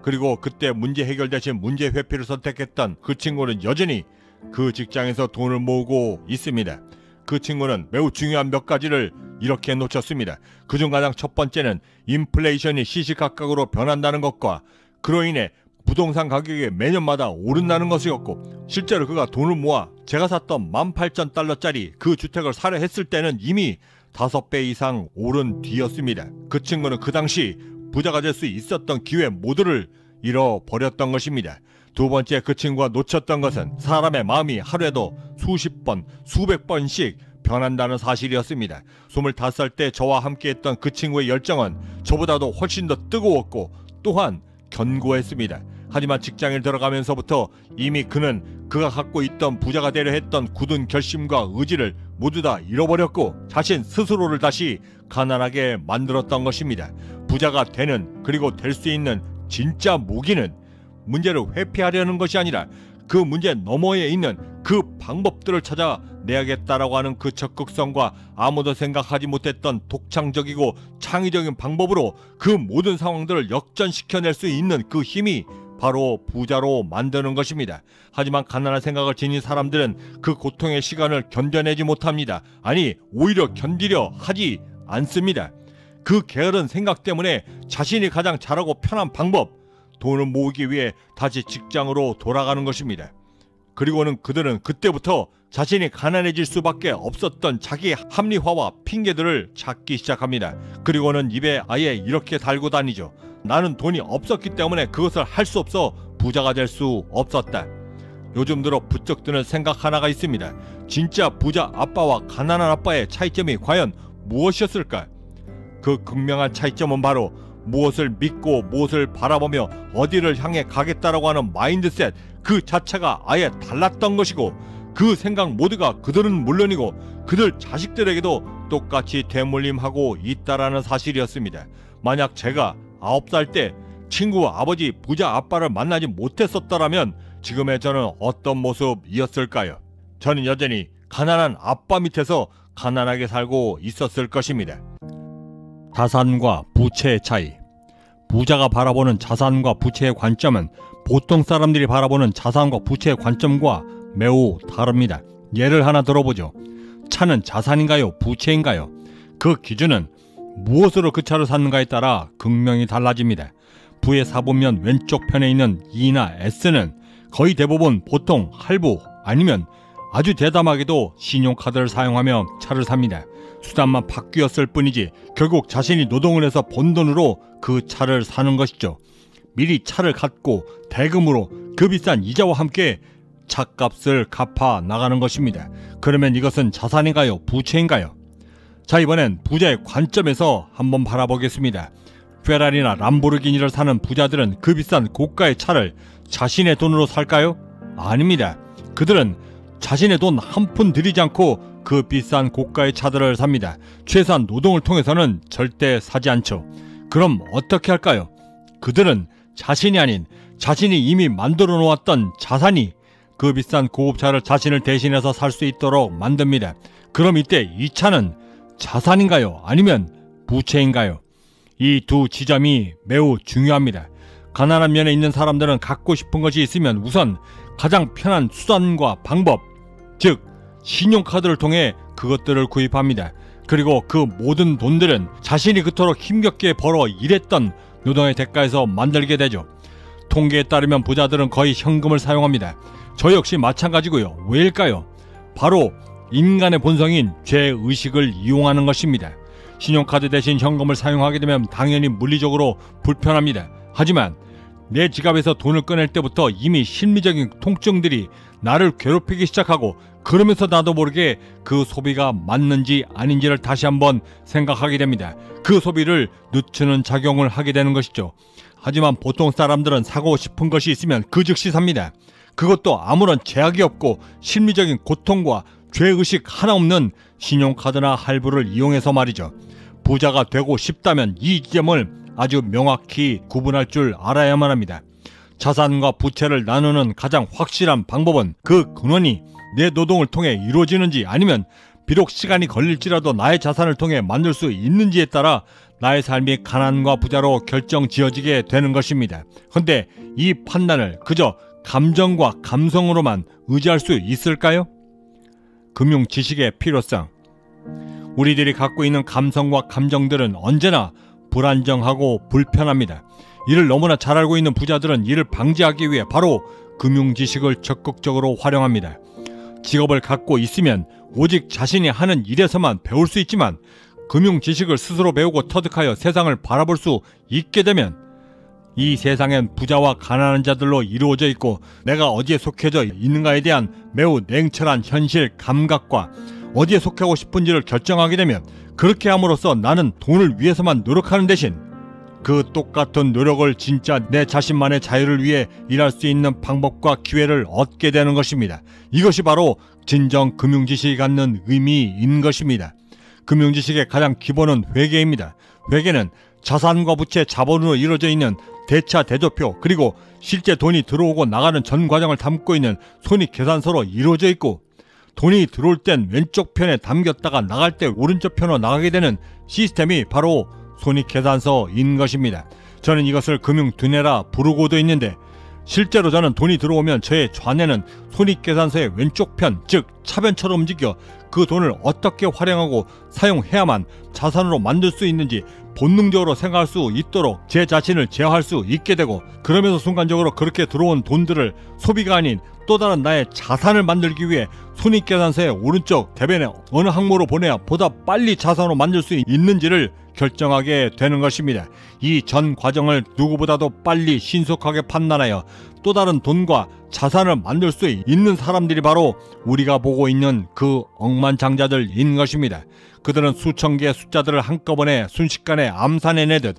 그리고 그때 문제 해결 대신 문제 회피를 선택했던 그 친구는 여전히 그 직장에서 돈을 모으고 있습니다. 그 친구는 매우 중요한 몇 가지를 이렇게 놓쳤습니다. 그중 가장 첫 번째는 인플레이션이 시시각각으로 변한다는 것과 그로 인해 부동산 가격이 매년마다 오른다는 것이었고, 실제로 그가 돈을 모아 제가 샀던 18,000달러짜리 그 주택을 사려 했을 때는 이미 5배 이상 오른 뒤였습니다. 그 친구는 그 당시 부자가 될 수 있었던 기회 모두를 잃어버렸던 것입니다. 두 번째, 그 친구가 놓쳤던 것은 사람의 마음이 하루에도 수십 번, 수백 번씩 변한다는 사실이었습니다. 25살 때 저와 함께했던 그 친구의 열정은 저보다도 훨씬 더 뜨거웠고 또한 견고했습니다. 하지만 직장에 들어가면서부터 이미 그는 그가 갖고 있던 부자가 되려 했던 굳은 결심과 의지를 모두 다 잃어버렸고 자신 스스로를 다시 가난하게 만들었던 것입니다. 부자가 되는, 그리고 될 수 있는 진짜 무기는 문제를 회피하려는 것이 아니라 그 문제 너머에 있는 그 방법들을 찾아내야겠다라고 하는 그 적극성과 아무도 생각하지 못했던 독창적이고 창의적인 방법으로 그 모든 상황들을 역전시켜낼 수 있는 그 힘이 바로 부자로 만드는 것입니다. 하지만 가난한 생각을 지닌 사람들은 그 고통의 시간을 견뎌내지 못합니다. 아니, 오히려 견디려 하지 않습니다. 그 게으른 생각 때문에 자신이 가장 잘하고 편한 방법, 돈을 모으기 위해 다시 직장으로 돌아가는 것입니다. 그리고는 그들은 그때부터 자신이 가난해질 수밖에 없었던 자기 합리화와 핑계들을 찾기 시작합니다. 그리고는 입에 아예 이렇게 달고 다니죠. 나는 돈이 없었기 때문에 그것을 할 수 없어 부자가 될 수 없었다. 요즘 들어 부쩍 드는 생각 하나가 있습니다. 진짜 부자 아빠와 가난한 아빠의 차이점이 과연 무엇이었을까? 그 극명한 차이점은 바로 무엇을 믿고 무엇을 바라보며 어디를 향해 가겠다라고 하는 마인드셋 그 자체가 아예 달랐던 것이고, 그 생각 모두가 그들은 물론이고 그들 자식들에게도 똑같이 대물림하고 있다라는 사실이었습니다. 만약 제가 9살 때 친구 아버지 부자 아빠를 만나지 못했었더라면 지금의 저는 어떤 모습이었을까요? 저는 여전히 가난한 아빠 밑에서 가난하게 살고 있었을 것입니다. 자산과 부채의 차이. 부자가 바라보는 자산과 부채의 관점은 보통 사람들이 바라보는 자산과 부채의 관점과 매우 다릅니다. 예를 하나 들어보죠. 차는 자산인가요? 부채인가요? 그 기준은 무엇으로 그 차를 샀는가에 따라 극명히 달라집니다. 부의 사보면 왼쪽 편에 있는 E나 S는 거의 대부분 보통 할부 아니면 아주 대담하게도 신용카드를 사용하며 차를 삽니다. 수단만 바뀌었을 뿐이지 결국 자신이 노동을 해서 번 돈으로 그 차를 사는 것이죠. 미리 차를 갖고 대금으로 그 비싼 이자와 함께 차값을 갚아 나가는 것입니다. 그러면 이것은 자산인가요? 부채인가요? 자, 이번엔 부자의 관점에서 한번 바라보겠습니다. 페라리나 람보르기니를 사는 부자들은 그 비싼 고가의 차를 자신의 돈으로 살까요? 아닙니다. 그들은 자신의 돈 한 푼 들이지 않고 그 비싼 고가의 차들을 삽니다. 최소한 노동을 통해서는 절대 사지 않죠. 그럼 어떻게 할까요? 그들은 자신이 아닌 자신이 이미 만들어 놓았던 자산이 그 비싼 고급차를 자신을 대신해서 살 수 있도록 만듭니다. 그럼 이때 이 차는 자산인가요? 아니면 부채인가요? 이 두 지점이 매우 중요합니다. 가난한 면에 있는 사람들은 갖고 싶은 것이 있으면 우선 가장 편한 수단과 방법, 즉 신용카드를 통해 그것들을 구입합니다. 그리고 그 모든 돈들은 자신이 그토록 힘겹게 벌어 일했던 노동의 대가에서 만들게 되죠. 통계에 따르면 부자들은 거의 현금을 사용합니다. 저 역시 마찬가지고요. 왜일까요? 바로 인간의 본성인 죄의식을 이용하는 것입니다. 신용카드 대신 현금을 사용하게 되면 당연히 물리적으로 불편합니다. 하지만 내 지갑에서 돈을 꺼낼 때부터 이미 심리적인 통증들이 나를 괴롭히기 시작하고, 그러면서 나도 모르게 그 소비가 맞는지 아닌지를 다시 한번 생각하게 됩니다. 그 소비를 늦추는 작용을 하게 되는 것이죠. 하지만 보통 사람들은 사고 싶은 것이 있으면 그 즉시 삽니다. 그것도 아무런 제약이 없고 심리적인 고통과 죄의식 하나 없는 신용카드나 할부를 이용해서 말이죠. 부자가 되고 싶다면 이 지점을 아주 명확히 구분할 줄 알아야만 합니다. 자산과 부채를 나누는 가장 확실한 방법은 그 근원이 내 노동을 통해 이루어지는지, 아니면 비록 시간이 걸릴지라도 나의 자산을 통해 만들 수 있는지에 따라 나의 삶이 가난과 부자로 결정지어지게 되는 것입니다. 그런데 이 판단을 그저 감정과 감성으로만 의지할 수 있을까요? 금융 지식의 필요성. 우리들이 갖고 있는 감성과 감정들은 언제나 불안정하고 불편합니다. 이를 너무나 잘 알고 있는 부자들은 이를 방지하기 위해 바로 금융 지식을 적극적으로 활용합니다. 직업을 갖고 있으면 오직 자신이 하는 일에서만 배울 수 있지만, 금융 지식을 스스로 배우고 터득하여 세상을 바라볼 수 있게 되면 이 세상엔 부자와 가난한 자들로 이루어져 있고, 내가 어디에 속해져 있는가에 대한 매우 냉철한 현실 감각과 어디에 속하고 싶은지를 결정하게 되면, 그렇게 함으로써 나는 돈을 위해서만 노력하는 대신 그 똑같은 노력을 진짜 내 자신만의 자유를 위해 일할 수 있는 방법과 기회를 얻게 되는 것입니다. 이것이 바로 진정 금융지식이 갖는 의미인 것입니다. 금융지식의 가장 기본은 회계입니다. 회계는 자산과 부채, 자본으로 이루어져 있는 대차, 대조표, 그리고 실제 돈이 들어오고 나가는 전 과정을 담고 있는 손익계산서로 이루어져 있고, 돈이 들어올 땐 왼쪽 편에 담겼다가 나갈 때 오른쪽 편으로 나가게 되는 시스템이 바로 손익계산서인 것입니다. 저는 이것을 금융두뇌라 부르고도 있는데, 실제로 저는 돈이 들어오면 저의 좌뇌는 손익계산서의 왼쪽 편, 즉 차변처럼 움직여 그 돈을 어떻게 활용하고 사용해야만 자산으로 만들 수 있는지 본능적으로 생각할 수 있도록 제 자신을 제어할 수 있게 되고, 그러면서 순간적으로 그렇게 들어온 돈들을 소비가 아닌 또 다른 나의 자산을 만들기 위해 손익계산서의 오른쪽 대변에 어느 항목으로 보내야 보다 빨리 자산으로 만들 수 있는지를 결정하게 되는 것입니다. 이 전 과정을 누구보다도 빨리 신속하게 판단하여 또 다른 돈과 자산을 만들 수 있는 사람들이 바로 우리가 보고 있는 그 억만장자들인 것입니다. 그들은 수천 개의 숫자들을 한꺼번에 순식간에 암산해내듯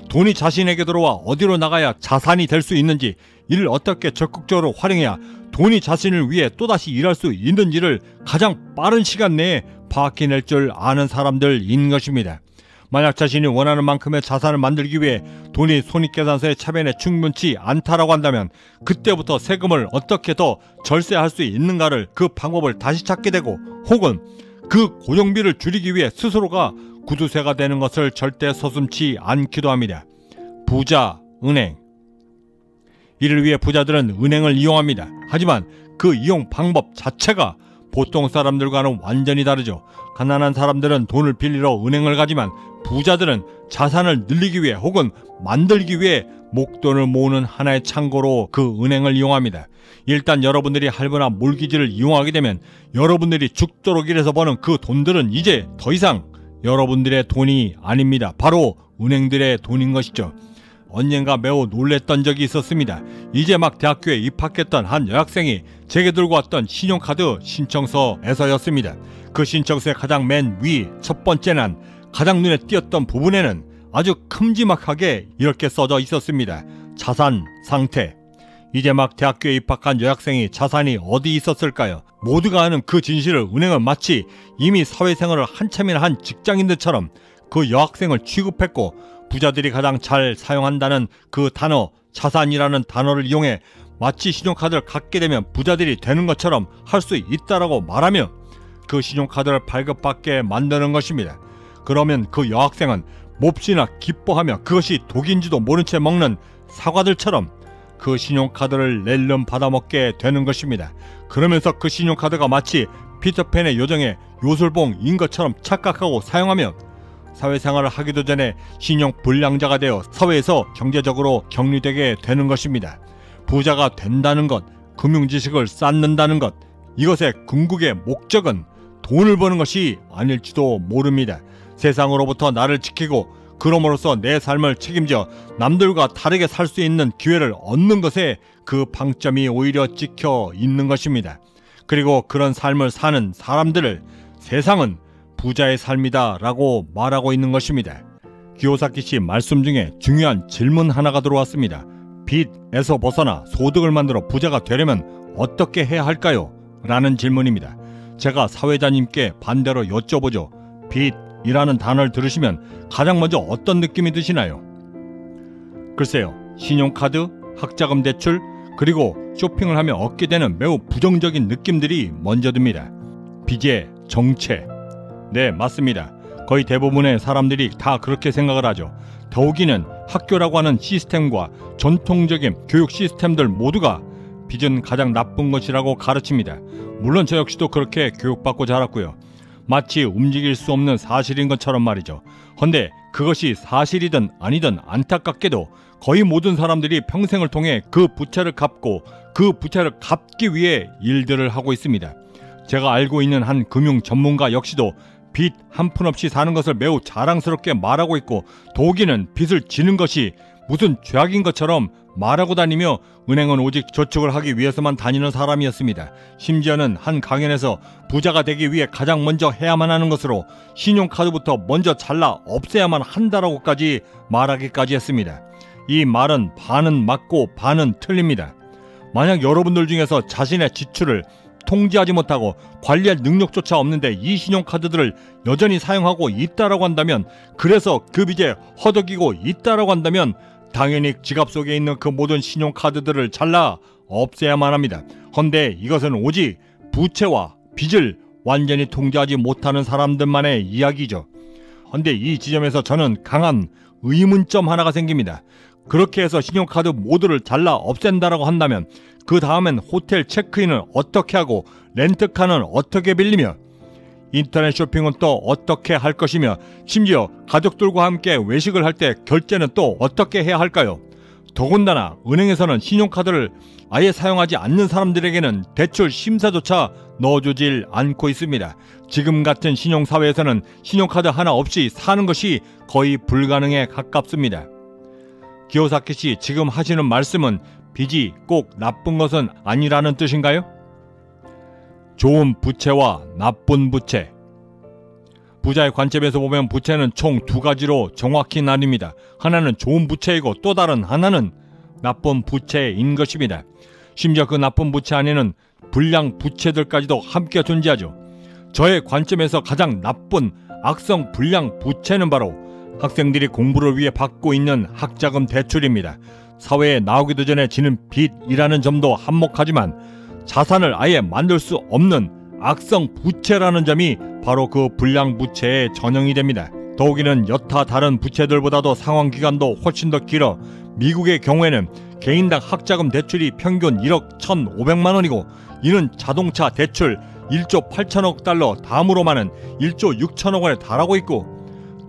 돈이 자신에게 들어와 어디로 나가야 자산이 될 수 있는지, 이를 어떻게 적극적으로 활용해야 돈이 자신을 위해 또다시 일할 수 있는지를 가장 빠른 시간 내에 파악해낼 줄 아는 사람들인 것입니다. 만약 자신이 원하는 만큼의 자산을 만들기 위해 돈이 손익계산서의 차변에 충분치 않다라고 한다면, 그때부터 세금을 어떻게 더 절세할 수 있는가를, 그 방법을 다시 찾게 되고, 혹은 그 고정비를 줄이기 위해 스스로가 구두쇠가 되는 것을 절대 서슴지 않기도 합니다. 부자, 은행. 이를 위해 부자들은 은행을 이용합니다. 하지만 그 이용 방법 자체가 보통 사람들과는 완전히 다르죠. 가난한 사람들은 돈을 빌리러 은행을 가지만, 부자들은 자산을 늘리기 위해 혹은 만들기 위해 목돈을 모으는 하나의 창고로 그 은행을 이용합니다. 일단 여러분들이 할부나 몰기지를 이용하게 되면 여러분들이 죽도록 일해서 버는 그 돈들은 이제 더 이상 여러분들의 돈이 아닙니다. 바로 은행들의 돈인 것이죠. 언젠가 매우 놀랬던 적이 있었습니다. 이제 막 대학교에 입학했던 한 여학생이 제게 들고 왔던 신용카드 신청서에서였습니다. 그 신청서의 가장 맨 위 첫 번째 난 가장 눈에 띄었던 부분에는 아주 큼지막하게 이렇게 써져 있었습니다. 자산 상태. 이제 막 대학교에 입학한 여학생이 자산이 어디 있었을까요? 모두가 아는 그 진실을 은행은 마치 이미 사회생활을 한참이나 한 직장인들처럼 그 여학생을 취급했고, 부자들이 가장 잘 사용한다는 그 단어, 자산이라는 단어를 이용해 마치 신용카드를 갖게 되면 부자들이 되는 것처럼 할 수 있다라고 말하며 그 신용카드를 발급받게 만드는 것입니다. 그러면 그 여학생은 몹시나 기뻐하며 그것이 독인지도 모른 채 먹는 사과들처럼 그 신용카드를 낼름 받아먹게 되는 것입니다. 그러면서 그 신용카드가 마치 피터팬의 요정의 요술봉인 것처럼 착각하고 사용하며 사회생활을 하기도 전에 신용불량자가 되어 사회에서 경제적으로 격리되게 되는 것입니다. 부자가 된다는 것, 금융지식을 쌓는다는 것, 이것의 궁극의 목적은 돈을 버는 것이 아닐지도 모릅니다. 세상으로부터 나를 지키고 그럼으로써 내 삶을 책임져 남들과 다르게 살 수 있는 기회를 얻는 것에 그 방점이 오히려 찍혀 있는 것입니다. 그리고 그런 삶을 사는 사람들을 세상은 부자의 삶이다 라고 말하고 있는 것입니다. 기요사키 씨 말씀 중에 중요한 질문 하나가 들어왔습니다. 빚에서 벗어나 소득을 만들어 부자가 되려면 어떻게 해야 할까요? 라는 질문입니다. 제가 사회자님께 반대로 여쭤보죠. 빚이라는 단어를 들으시면 가장 먼저 어떤 느낌이 드시나요? 글쎄요, 신용카드, 학자금 대출, 그리고 쇼핑을 하며 얻게 되는 매우 부정적인 느낌들이 먼저 듭니다. 빚의 정체. 네, 맞습니다. 거의 대부분의 사람들이 다 그렇게 생각을 하죠. 더욱이는 학교라고 하는 시스템과 전통적인 교육 시스템들 모두가 빚은 가장 나쁜 것이라고 가르칩니다. 물론 저 역시도 그렇게 교육받고 자랐고요. 마치 움직일 수 없는 사실인 것처럼 말이죠. 헌데 그것이 사실이든 아니든 안타깝게도 거의 모든 사람들이 평생을 통해 그 부채를 갚고 그 부채를 갚기 위해 일들을 하고 있습니다. 제가 알고 있는 한 금융 전문가 역시도 빚 한 푼 없이 사는 것을 매우 자랑스럽게 말하고 있고, 더욱이는 빚을 지는 것이 무슨 죄악인 것처럼 말하고 다니며 은행은 오직 저축을 하기 위해서만 다니는 사람이었습니다. 심지어는 한 강연에서 부자가 되기 위해 가장 먼저 해야만 하는 것으로 신용카드부터 먼저 잘라 없애야만 한다라고까지 말하기까지 했습니다. 이 말은 반은 맞고 반은 틀립니다. 만약 여러분들 중에서 자신의 지출을 통제하지 못하고 관리할 능력조차 없는데 이 신용카드들을 여전히 사용하고 있다라고 한다면, 그래서 그 빚에 허덕이고 있다라고 한다면 당연히 지갑 속에 있는 그 모든 신용카드들을 잘라 없애야만 합니다. 헌데 이것은 오직 부채와 빚을 완전히 통제하지 못하는 사람들만의 이야기죠. 헌데 이 지점에서 저는 강한 의문점 하나가 생깁니다. 그렇게 해서 신용카드 모두를 잘라 없앤다라고 한다면 그 다음엔 호텔 체크인을 어떻게 하고, 렌트카는 어떻게 빌리며, 인터넷 쇼핑은 또 어떻게 할 것이며, 심지어 가족들과 함께 외식을 할 때 결제는 또 어떻게 해야 할까요? 더군다나 은행에서는 신용카드를 아예 사용하지 않는 사람들에게는 대출 심사조차 넣어주질 않고 있습니다. 지금 같은 신용사회에서는 신용카드 하나 없이 사는 것이 거의 불가능에 가깝습니다. 기요사키 씨, 지금 하시는 말씀은 빚이 꼭 나쁜 것은 아니라는 뜻인가요? 좋은 부채와 나쁜 부채. 부자의 관점에서 보면 부채는 총 두 가지로 정확히 나뉩니다. 하나는 좋은 부채이고 또 다른 하나는 나쁜 부채인 것입니다. 심지어 그 나쁜 부채 안에는 불량 부채들까지도 함께 존재하죠. 저의 관점에서 가장 나쁜 악성 불량 부채는 바로 학생들이 공부를 위해 받고 있는 학자금 대출입니다. 사회에 나오기도 전에 지는 빚이라는 점도 한몫하지만 자산을 아예 만들 수 없는 악성 부채라는 점이 바로 그 불량 부채의 전형이 됩니다. 더욱이는 여타 다른 부채들보다도 상환 기간도 훨씬 더 길어 미국의 경우에는 개인당 학자금 대출이 평균 1억 1,500만 원이고, 이는 자동차 대출 1조 8천억 달러, 다음으로만은 1조 6천억 원에 달하고 있고,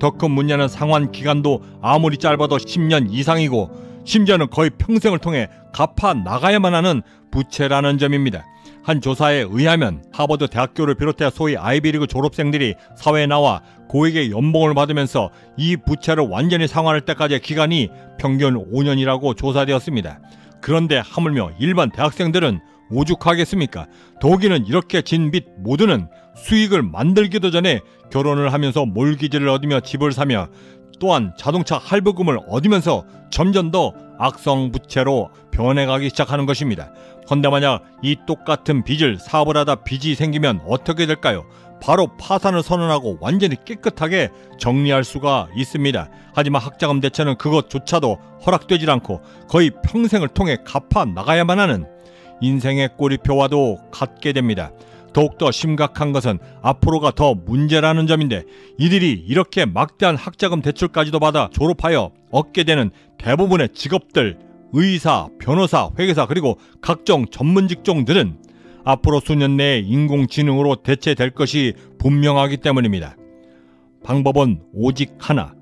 더 큰 문제는 상환 기간도 아무리 짧아도 10년 이상이고, 심지어는 거의 평생을 통해 갚아 나가야만 하는 부채라는 점입니다. 한 조사에 의하면 하버드 대학교를 비롯해 소위 아이비리그 졸업생들이 사회에 나와 고액의 연봉을 받으면서 이 부채를 완전히 상환할 때까지의 기간이 평균 5년이라고 조사되었습니다. 그런데 하물며 일반 대학생들은 오죽하겠습니까? 더욱이는 이렇게 진 빚 모두는 수익을 만들기도 전에 결혼을 하면서 몰기지를 얻으며 집을 사며, 또한 자동차 할부금을 얻으면서 점점 더 악성 부채로 변해가기 시작하는 것입니다. 헌데 만약 이 똑같은 빚을 사업을 하다 빚이 생기면 어떻게 될까요? 바로 파산을 선언하고 완전히 깨끗하게 정리할 수가 있습니다. 하지만 학자금 대체는 그것조차도 허락되질 않고 거의 평생을 통해 갚아 나가야만 하는 인생의 꼬리표와도 같게 됩니다. 더욱더 심각한 것은 앞으로가 더 문제라는 점인데, 이들이 이렇게 막대한 학자금 대출까지도 받아 졸업하여 얻게 되는 대부분의 직업들, 의사, 변호사, 회계사, 그리고 각종 전문 직종들은 앞으로 수년 내에 인공지능으로 대체될 것이 분명하기 때문입니다. 방법은 오직 하나.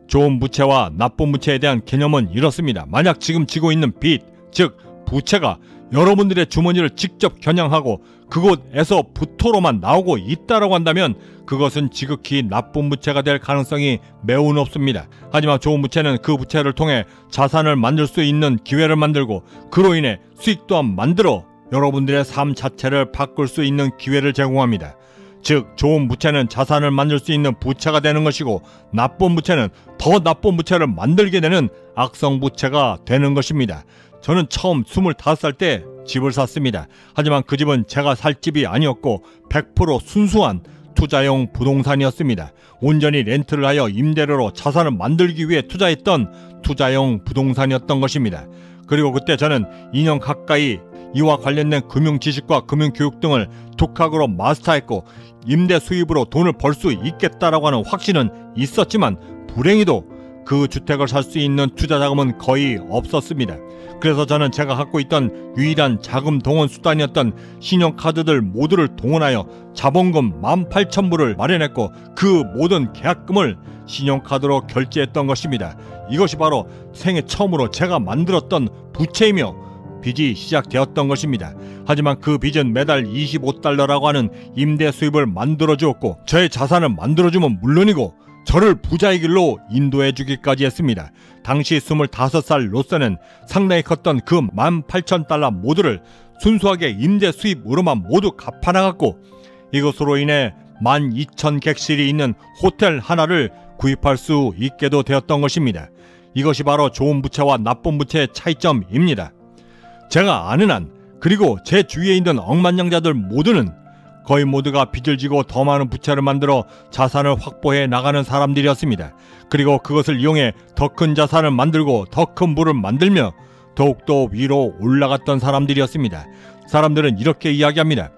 좋은 부채와 나쁜 부채에 대한 개념은 이렇습니다. 만약 지금 지고 있는 빚, 즉 부채가 여러분들의 주머니를 직접 겨냥하고 그곳에서 부토로만 나오고 있다라고 한다면 그것은 지극히 나쁜 부채가 될 가능성이 매우 높습니다. 하지만 좋은 부채는 그 부채를 통해 자산을 만들 수 있는 기회를 만들고 그로 인해 수익 또한 만들어 여러분들의 삶 자체를 바꿀 수 있는 기회를 제공합니다. 즉 좋은 부채는 자산을 만들 수 있는 부채가 되는 것이고 나쁜 부채는 더 나쁜 부채를 만들게 되는 악성 부채가 되는 것입니다. 저는 처음 25살 때 집을 샀습니다. 하지만 그 집은 제가 살 집이 아니었고 100% 순수한 투자용 부동산이었습니다. 온전히 렌트를 하여 임대료로 자산을 만들기 위해 투자했던 투자용 부동산이었던 것입니다. 그리고 그때 저는 2년 가까이 이와 관련된 금융 지식과 금융 교육 등을 독학으로 마스터했고 임대 수입으로 돈을 벌 수 있겠다라고 하는 확신은 있었지만 불행히도 그 주택을 살 수 있는 투자 자금은 거의 없었습니다. 그래서 저는 제가 갖고 있던 유일한 자금 동원 수단이었던 신용카드들 모두를 동원하여 자본금 18,000불을 마련했고 그 모든 계약금을 신용카드로 결제했던 것입니다. 이것이 바로 생애 처음으로 제가 만들었던 부채이며 빚이 시작되었던 것입니다. 하지만 그 빚은 매달 25달러라고 하는 임대 수입을 만들어주었고 저의 자산을 만들어주면 물론이고 저를 부자의 길로 인도해주기까지 했습니다. 당시 25살 로서는 상당히 컸던 그 18,000달러 모두를 순수하게 임대 수입으로만 모두 갚아나갔고 이것으로 인해 12,000객실이 있는 호텔 하나를 구입할 수 있게도 되었던 것입니다. 이것이 바로 좋은 부채와 나쁜 부채의 차이점입니다. 제가 아는 한 그리고 제 주위에 있는 억만장자들 모두는 거의 모두가 빚을 지고 더 많은 부채를 만들어 자산을 확보해 나가는 사람들이었습니다. 그리고 그것을 이용해 더 큰 자산을 만들고 더 큰 부를 만들며 더욱더 위로 올라갔던 사람들이었습니다. 사람들은 이렇게 이야기합니다.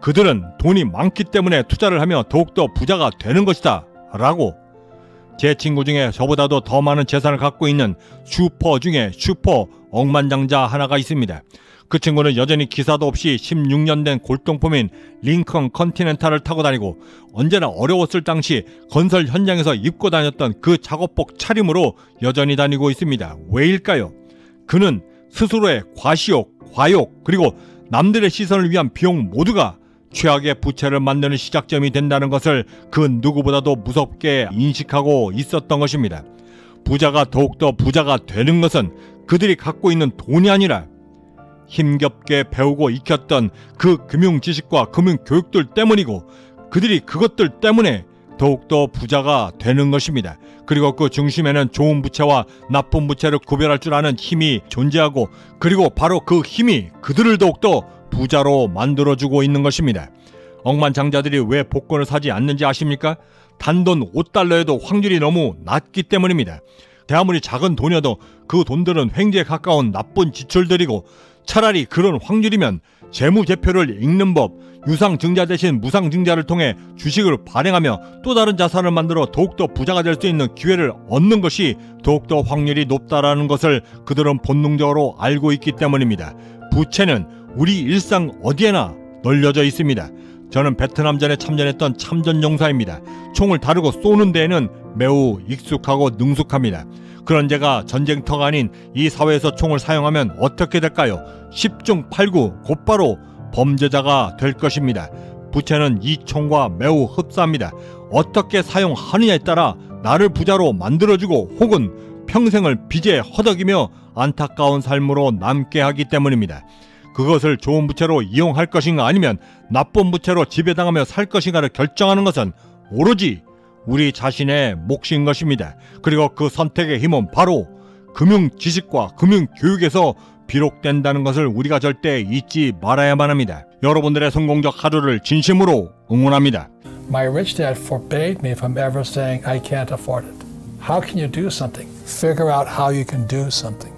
그들은 돈이 많기 때문에 투자를 하며 더욱더 부자가 되는 것이다 라고. 제 친구 중에 저보다도 더 많은 재산을 갖고 있는 슈퍼 중에 슈퍼 억만장자 하나가 있습니다. 그 친구는 여전히 기사도 없이 16년 된 골동품인 링컨 컨티넨탈을 타고 다니고 언제나 어려웠을 당시 건설 현장에서 입고 다녔던 그 작업복 차림으로 여전히 다니고 있습니다. 왜일까요? 그는 스스로의 과시욕, 과욕 그리고 남들의 시선을 위한 비용 모두가 최악의 부채를 만드는 시작점이 된다는 것을 그 누구보다도 무섭게 인식하고 있었던 것입니다. 부자가 더욱더 부자가 되는 것은 그들이 갖고 있는 돈이 아니라 힘겹게 배우고 익혔던 그 금융 지식과 금융 교육들 때문이고 그들이 그것들 때문에 더욱더 부자가 되는 것입니다. 그리고 그 중심에는 좋은 부채와 나쁜 부채를 구별할 줄 아는 힘이 존재하고 그리고 바로 그 힘이 그들을 더욱더 부자로 만들어주고 있는 것입니다. 억만장자들이 왜 복권을 사지 않는지 아십니까? 단돈 5달러에도 확률이 너무 낮기 때문입니다. 아무리 작은 돈이어도 그 돈들은 횡재에 가까운 나쁜 지출들이고 차라리 그런 확률이면 재무제표를 읽는 법, 유상증자 대신 무상증자를 통해 주식을 발행하며 또 다른 자산을 만들어 더욱더 부자가 될 수 있는 기회를 얻는 것이 더욱더 확률이 높다라는 것을 그들은 본능적으로 알고 있기 때문입니다. 부채는 우리 일상 어디에나 널려져 있습니다. 저는 베트남전에 참전했던 참전용사입니다. 총을 다루고 쏘는 데에는 매우 익숙하고 능숙합니다. 그런 제가 전쟁터가 아닌 이 사회에서 총을 사용하면 어떻게 될까요? 10중 8구 곧바로 범죄자가 될 것입니다. 부채는 이 총과 매우 흡사합니다. 어떻게 사용하느냐에 따라 나를 부자로 만들어주고 혹은 평생을 빚에 허덕이며 안타까운 삶으로 남게 하기 때문입니다. 그것을 좋은 부채로 이용할 것인가 아니면 나쁜 부채로 지배당하며 살 것인가를 결정하는 것은 오로지 우리 자신의 몫인 것입니다. 그리고 그 선택의 힘은 바로 금융 지식과 금융 교육에서 비롯된다는 것을 우리가 절대 잊지 말아야만 합니다. 여러분들의 성공적 하루를 진심으로 응원합니다. My rich dad forbade me from ever saying I can't afford it. How can you do something? Figure out how you can do something.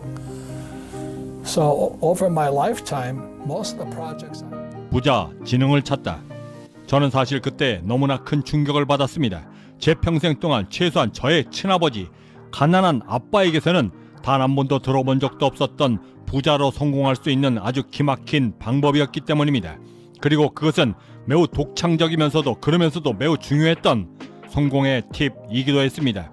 So over my lifetime, most of the projects 부자 지능을 찾다. 저는 사실 그때 너무나 큰 충격을 받았습니다. 제 평생 동안 최소한 저의 친아버지, 가난한 아빠에게서는 단 한 번도 들어본 적도 없었던 부자로 성공할 수 있는 아주 기막힌 방법이었기 때문입니다. 그리고 그것은 매우 독창적이면서도 그러면서도 매우 중요했던 성공의 팁이기도 했습니다.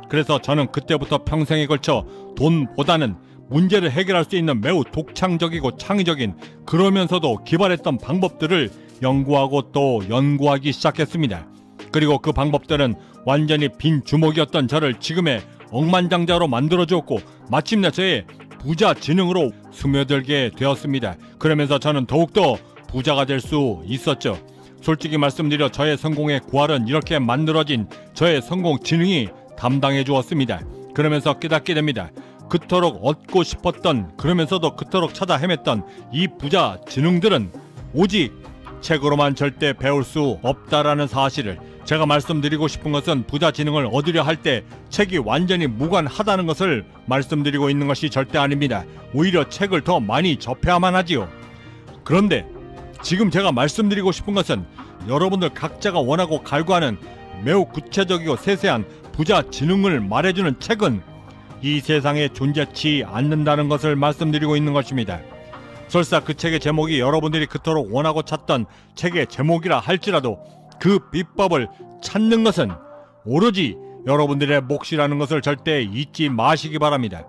그래서 저는 그때부터 평생에 걸쳐 돈보다는 문제를 해결할 수 있는 매우 독창적이고 창의적인, 그러면서도 기발했던 방법들을 연구하고 또 연구하기 시작했습니다. 그리고 그 방법들은 완전히 빈 주먹이었던 저를 지금의 억만장자로 만들어주었고, 마침내 저의 부자 지능으로 스며들게 되었습니다. 그러면서 저는 더욱더 부자가 될 수 있었죠. 솔직히 말씀드려 저의 성공의 구할은 이렇게 만들어진 저의 성공 지능이 담당해 주었습니다. 그러면서 깨닫게 됩니다. 그토록 얻고 싶었던, 그러면서도 그토록 찾아 헤맸던 이 부자 지능들은 오직 책으로만 절대 배울 수 없다라는 사실을. 제가 말씀드리고 싶은 것은 부자 지능을 얻으려 할 때 책이 완전히 무관하다는 것을 말씀드리고 있는 것이 절대 아닙니다. 오히려 책을 더 많이 접해야만 하지요. 그런데 지금 제가 말씀드리고 싶은 것은 여러분들 각자가 원하고 갈구하는 매우 구체적이고 세세한 부자 지능을 말해주는 책은 이 세상에 존재치 않는다는 것을 말씀드리고 있는 것입니다. 설사 그 책의 제목이 여러분들이 그토록 원하고 찾던 책의 제목이라 할지라도 그 비법을 찾는 것은 오로지 여러분들의 몫이라는 것을 절대 잊지 마시기 바랍니다.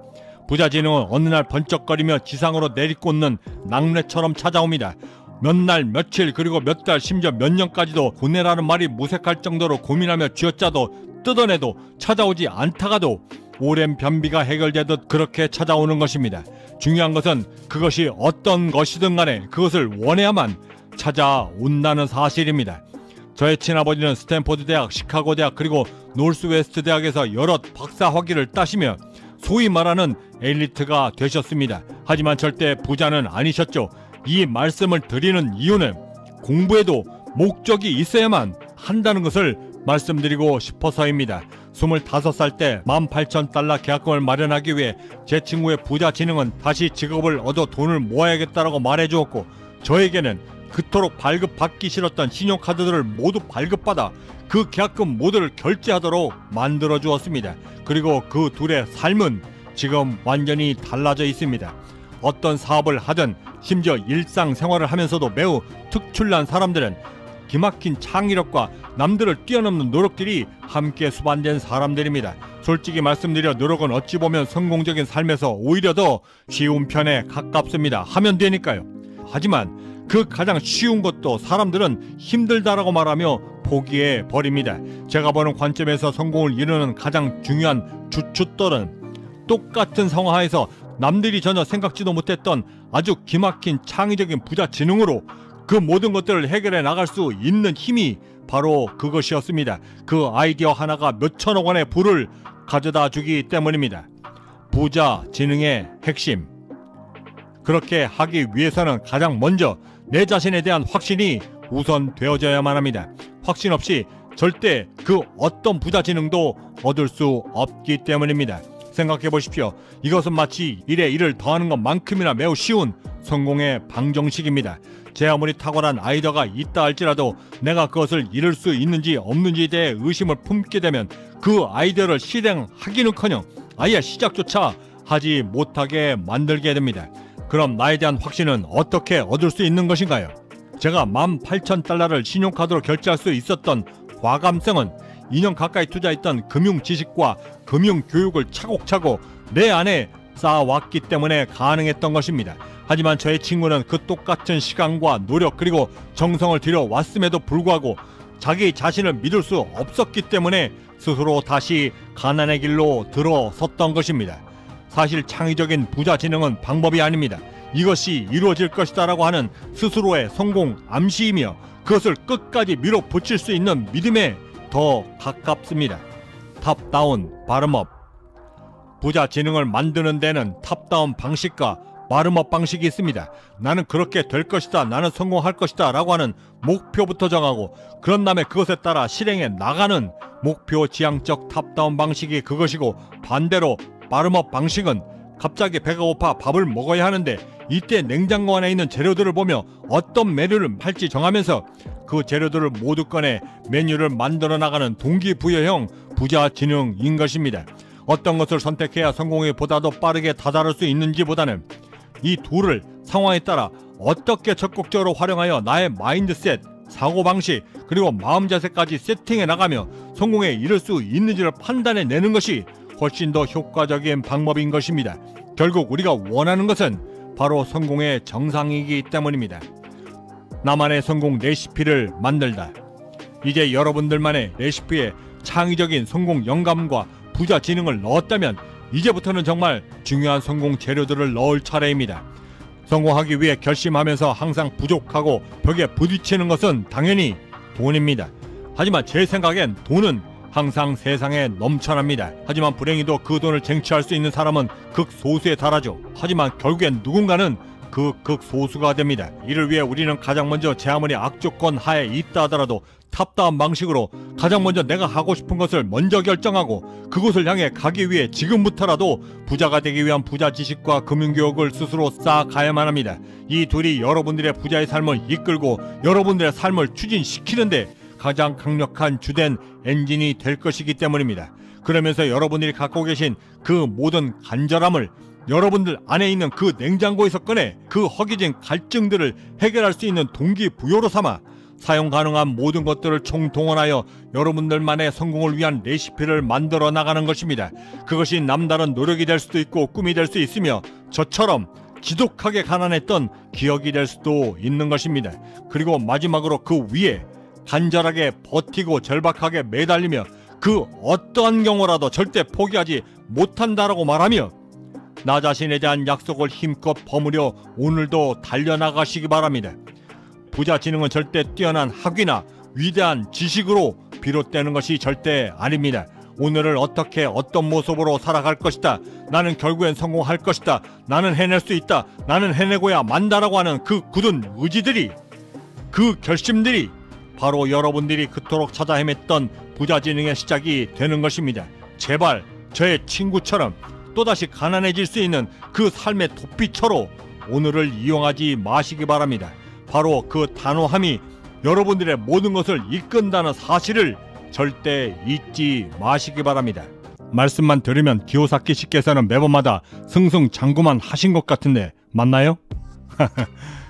부자 지능은 어느 날 번쩍거리며 지상으로 내리꽂는 낙뢰처럼 찾아옵니다. 몇 날, 며칠, 그리고 몇 달, 심지어 몇 년까지도 고뇌라는 말이 무색할 정도로 고민하며 쥐어짜도 뜯어내도 찾아오지 않다가도 오랜 변비가 해결되듯 그렇게 찾아오는 것입니다. 중요한 것은 그것이 어떤 것이든 간에 그것을 원해야만 찾아온다는 사실입니다. 저의 친아버지는 스탠포드 대학, 시카고 대학, 그리고 노스웨스트 대학에서 여러 박사 학위를 따시며 소위 말하는 엘리트가 되셨습니다. 하지만 절대 부자는 아니셨죠. 이 말씀을 드리는 이유는 공부에도 목적이 있어야만 한다는 것을 말씀드리고 싶어서입니다. 25살 때 18,000달러 계약금을 마련하기 위해 제 친구의 부자 지능은 다시 직업을 얻어 돈을 모아야겠다라고 말해주었고, 저에게는 그토록 발급받기 싫었던 신용카드들을 모두 발급받아 그 계약금 모두를 결제하도록 만들어 주었습니다. 그리고 그 둘의 삶은 지금 완전히 달라져 있습니다. 어떤 사업을 하든 심지어 일상생활을 하면서도 매우 특출난 사람들은 기막힌 창의력과 남들을 뛰어넘는 노력들이 함께 수반된 사람들입니다. 솔직히 말씀드려 노력은 어찌 보면 성공적인 삶에서 오히려 더 쉬운 편에 가깝습니다. 하면 되니까요. 하지만 그 가장 쉬운 것도 사람들은 힘들다라고 말하며 포기해 버립니다. 제가 보는 관점에서 성공을 이루는 가장 중요한 주춧돌은 똑같은 상황하에서 남들이 전혀 생각지도 못했던 아주 기막힌 창의적인 부자 지능으로 그 모든 것들을 해결해 나갈 수 있는 힘이 바로 그것이었습니다. 그 아이디어 하나가 몇천억 원의 부를 가져다 주기 때문입니다. 부자 지능의 핵심. 그렇게 하기 위해서는 가장 먼저 내 자신에 대한 확신이 우선 되어져야만 합니다. 확신 없이 절대 그 어떤 부자 지능도 얻을 수 없기 때문입니다. 생각해 보십시오. 이것은 마치 1에 1을 더하는 것만큼이나 매우 쉬운 성공의 방정식입니다. 제 아무리 탁월한 아이디어가 있다 할지라도 내가 그것을 이룰 수 있는지 없는지에 대해 의심을 품게 되면 그 아이디어를 실행하기는커녕 아예 시작조차 하지 못하게 만들게 됩니다. 그럼 나에 대한 확신은 어떻게 얻을 수 있는 것인가요? 제가 18,000달러를 신용카드로 결제할 수 있었던 과감성은 2년 가까이 투자했던 금융 지식과 금융 교육을 차곡차곡 내 안에 쌓아왔기 때문에 가능했던 것입니다. 하지만 저의 친구는 그 똑같은 시간과 노력 그리고 정성을 들여왔음에도 불구하고 자기 자신을 믿을 수 없었기 때문에 스스로 다시 가난의 길로 들어섰던 것입니다. 사실 창의적인 부자 지능은 방법이 아닙니다. 이것이 이루어질 것이다 라고 하는 스스로의 성공 암시이며 그것을 끝까지 밀어붙일 수 있는 믿음에 더 가깝습니다. 탑다운, 바텀업. 부자 지능을 만드는 데는 탑다운 방식과 바텀업 방식이 있습니다. 나는 그렇게 될 것이다, 나는 성공할 것이다 라고 하는 목표부터 정하고 그런 다음에 그것에 따라 실행해 나가는 목표 지향적 탑다운 방식이 그것이고, 반대로 바텀업 방식은 갑자기 배가 고파 밥을 먹어야 하는데 이때 냉장고 안에 있는 재료들을 보며 어떤 메뉴를 할지 정하면서 그 재료들을 모두 꺼내 메뉴를 만들어 나가는 동기부여형 부자 지능인 것입니다. 어떤 것을 선택해야 성공에 보다도 빠르게 다다를 수 있는지보다는 이 둘을 상황에 따라 어떻게 적극적으로 활용하여 나의 마인드셋, 사고방식 그리고 마음 자세까지 세팅해 나가며 성공에 이를 수 있는지를 판단해 내는 것이 훨씬 더 효과적인 방법인 것입니다. 결국 우리가 원하는 것은 바로 성공의 정상이기 때문입니다. 나만의 성공 레시피를 만들다. 이제 여러분들만의 레시피에 창의적인 성공 영감과 부자 지능을 넣었다면 이제부터는 정말 중요한 성공 재료들을 넣을 차례입니다. 성공하기 위해 결심하면서 항상 부족하고 벽에 부딪히는 것은 당연히 돈입니다. 하지만 제 생각엔 돈은 항상 세상에 넘쳐납니다. 하지만 불행히도 그 돈을 쟁취할 수 있는 사람은 극소수에 달하죠. 하지만 결국엔 누군가는 그 극소수가 됩니다. 이를 위해 우리는 가장 먼저 제 아무리 악조건 하에 있다 하더라도 탑다운 방식으로 가장 먼저 내가 하고 싶은 것을 먼저 결정하고 그곳을 향해 가기 위해 지금부터라도 부자가 되기 위한 부자 지식과 금융교육을 스스로 쌓아가야만 합니다. 이 둘이 여러분들의 부자의 삶을 이끌고 여러분들의 삶을 추진시키는데 가장 강력한 주된 엔진이 될 것이기 때문입니다. 그러면서 여러분들이 갖고 계신 그 모든 간절함을 여러분들 안에 있는 그 냉장고에서 꺼내 그 허기진 갈증들을 해결할 수 있는 동기부여로 삼아 사용 가능한 모든 것들을 총동원하여 여러분들만의 성공을 위한 레시피를 만들어 나가는 것입니다. 그것이 남다른 노력이 될 수도 있고 꿈이 될 수 있으며 저처럼 지독하게 가난했던 기억이 될 수도 있는 것입니다. 그리고 마지막으로 그 위에 간절하게 버티고 절박하게 매달리며 그 어떠한 경우라도 절대 포기하지 못한다라고 말하며 나 자신에 대한 약속을 힘껏 버무려 오늘도 달려나가시기 바랍니다. 부자 지능은 절대 뛰어난 학위나 위대한 지식으로 비롯되는 것이 절대 아닙니다. 오늘을 어떻게 어떤 모습으로 살아갈 것이다. 나는 결국엔 성공할 것이다. 나는 해낼 수 있다. 나는 해내고야 만다라고 하는 그 굳은 의지들이, 그 결심들이 바로 여러분들이 그토록 찾아 헤맸던 부자 지능의 시작이 되는 것입니다. 제발 저의 친구처럼 또다시 가난해질 수 있는 그 삶의 도피처로 오늘을 이용하지 마시기 바랍니다. 바로 그 단호함이 여러분들의 모든 것을 이끈다는 사실을 절대 잊지 마시기 바랍니다. 말씀만 들으면 기요사키 씨께서는 매번마다 승승장구만 하신 것 같은데 맞나요?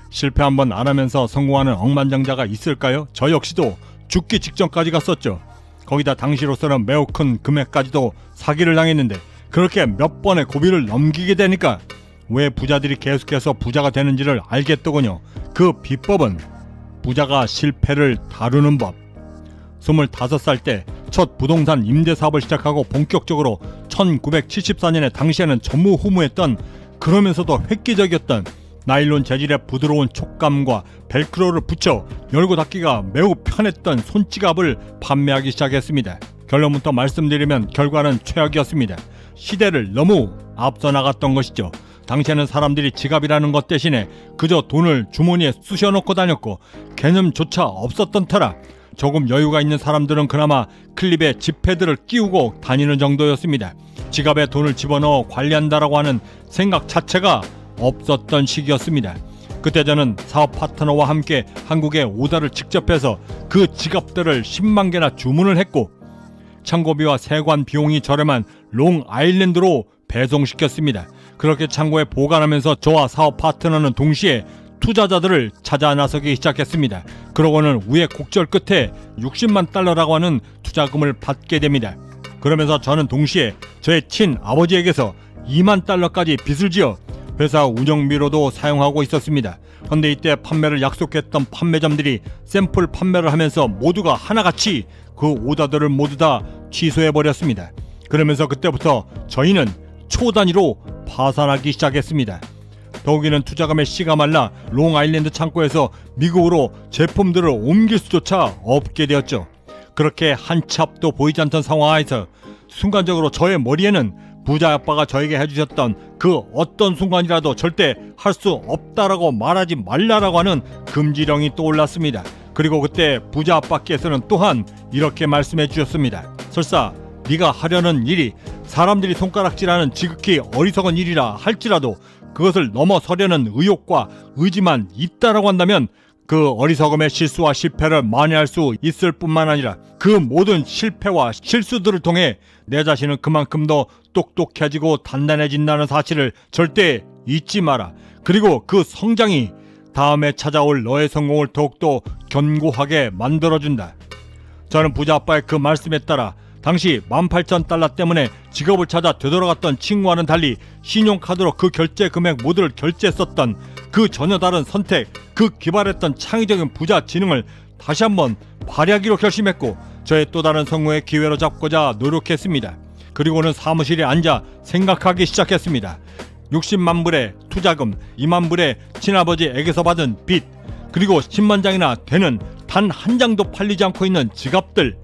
실패 한번 안 하면서 성공하는 억만장자가 있을까요? 저 역시도 죽기 직전까지 갔었죠. 거기다 당시로서는 매우 큰 금액까지도 사기를 당했는데 그렇게 몇 번의 고비를 넘기게 되니까 왜 부자들이 계속해서 부자가 되는지를 알겠더군요. 그 비법은 부자가 실패를 다루는 법. 25살 때 첫 부동산 임대 사업을 시작하고 본격적으로 1974년에 당시에는 전무후무했던 그러면서도 획기적이었던 나일론 재질의 부드러운 촉감과 벨크로를 붙여 열고 닫기가 매우 편했던 손지갑을 판매하기 시작했습니다. 결론부터 말씀드리면 결과는 최악이었습니다. 시대를 너무 앞서 나갔던 것이죠. 당시에는 사람들이 지갑이라는 것 대신에 그저 돈을 주머니에 쑤셔넣고 다녔고 개념조차 없었던 터라 조금 여유가 있는 사람들은 그나마 클립에 지폐들을 끼우고 다니는 정도였습니다. 지갑에 돈을 집어넣어 관리한다라고 하는 생각 자체가 없었던 시기였습니다. 그때 저는 사업 파트너와 함께 한국에 오다를 직접 해서 그 지갑들을 10만 개나 주문을 했고 창고비와 세관 비용이 저렴한 롱아일랜드로 배송시켰습니다. 그렇게 창고에 보관하면서 저와 사업 파트너는 동시에 투자자들을 찾아 나서기 시작했습니다. 그러고는 우여곡절 끝에 60만 달러라고 하는 투자금을 받게 됩니다. 그러면서 저는 동시에 저의 친아버지에게서 2만 달러까지 빚을 지어 회사 운영비로도 사용하고 있었습니다. 그런데 이때 판매를 약속했던 판매점들이 샘플 판매를 하면서 모두가 하나같이 그 오더들을 모두 다 취소해버렸습니다. 그러면서 그때부터 저희는 초단위로 파산하기 시작했습니다. 더욱이는 투자금의 씨가 말라 롱아일랜드 창고에서 미국으로 제품들을 옮길 수조차 없게 되었죠. 그렇게 한 치 앞도 보이지 않던 상황에서 순간적으로 저의 머리에는 부자 아빠가 저에게 해주셨던 그 어떤 순간이라도 절대 할 수 없다라고 말하지 말라라고 하는 금지령이 떠올랐습니다. 그리고 그때 부자 아빠께서는 또한 이렇게 말씀해 주셨습니다. 설사 네가 하려는 일이 사람들이 손가락질하는 지극히 어리석은 일이라 할지라도 그것을 넘어서려는 의욕과 의지만 있다라고 한다면 그 어리석음의 실수와 실패를 만회할 수 있을 뿐만 아니라 그 모든 실패와 실수들을 통해 내 자신은 그만큼 더 똑똑해지고 단단해진다는 사실을 절대 잊지 마라. 그리고 그 성장이 다음에 찾아올 너의 성공을 더욱더 견고하게 만들어준다. 저는 부자 아빠의 그 말씀에 따라 당시 18,000달러 때문에 직업을 찾아 되돌아갔던 친구와는 달리 신용카드로 그 결제 금액 모두를 결제했었던 그 전혀 다른 선택, 그 기발했던 창의적인 부자 지능을 다시 한번 발휘하기로 결심했고 저의 또 다른 성공의 기회로 잡고자 노력했습니다. 그리고는 사무실에 앉아 생각하기 시작했습니다. 60만 불의 투자금, 2만 불의 친아버지에게서 받은 빚, 그리고 10만 장이나 되는 단 한 장도 팔리지 않고 있는 지갑들,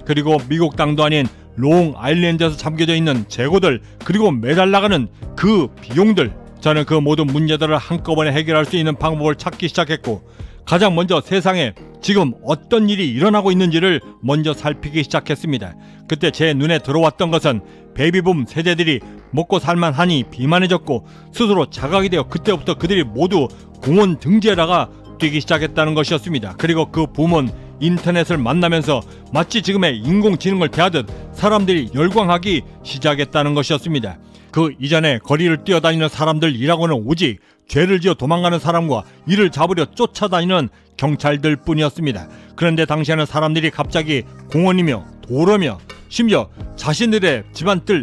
그리고 미국 땅도 아닌 롱 아일랜드에서 잠겨져 있는 재고들, 그리고 매달 나가는 그 비용들. 저는 그 모든 문제들을 한꺼번에 해결할 수 있는 방법을 찾기 시작했고 가장 먼저 세상에 지금 어떤 일이 일어나고 있는지를 먼저 살피기 시작했습니다. 그때 제 눈에 들어왔던 것은 베이비붐 세대들이 먹고 살만하니 비만해졌고 스스로 자각이 되어 그때부터 그들이 모두 공원 등지에다가 뛰기 시작했다는 것이었습니다. 그리고 그 붐은 인터넷을 만나면서 마치 지금의 인공지능을 대하듯 사람들이 열광하기 시작했다는 것이었습니다. 그 이전에 거리를 뛰어다니는 사람들이라고는 오직 죄를 지어 도망가는 사람과 이를 잡으려 쫓아다니는 경찰들 뿐이었습니다. 그런데 당시에는 사람들이 갑자기 공원이며 도로며 심지어 자신들의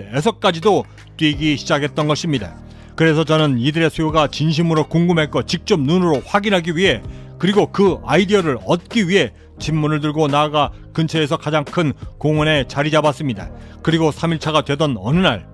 집안뜰에서까지도 뛰기 시작했던 것입니다. 그래서 저는 이들의 수요가 진심으로 궁금했고 직접 눈으로 확인하기 위해 그리고 그 아이디어를 얻기 위해 집문을 들고 나아가 근처에서 가장 큰 공원에 자리 잡았습니다. 그리고 3일차가 되던 어느 날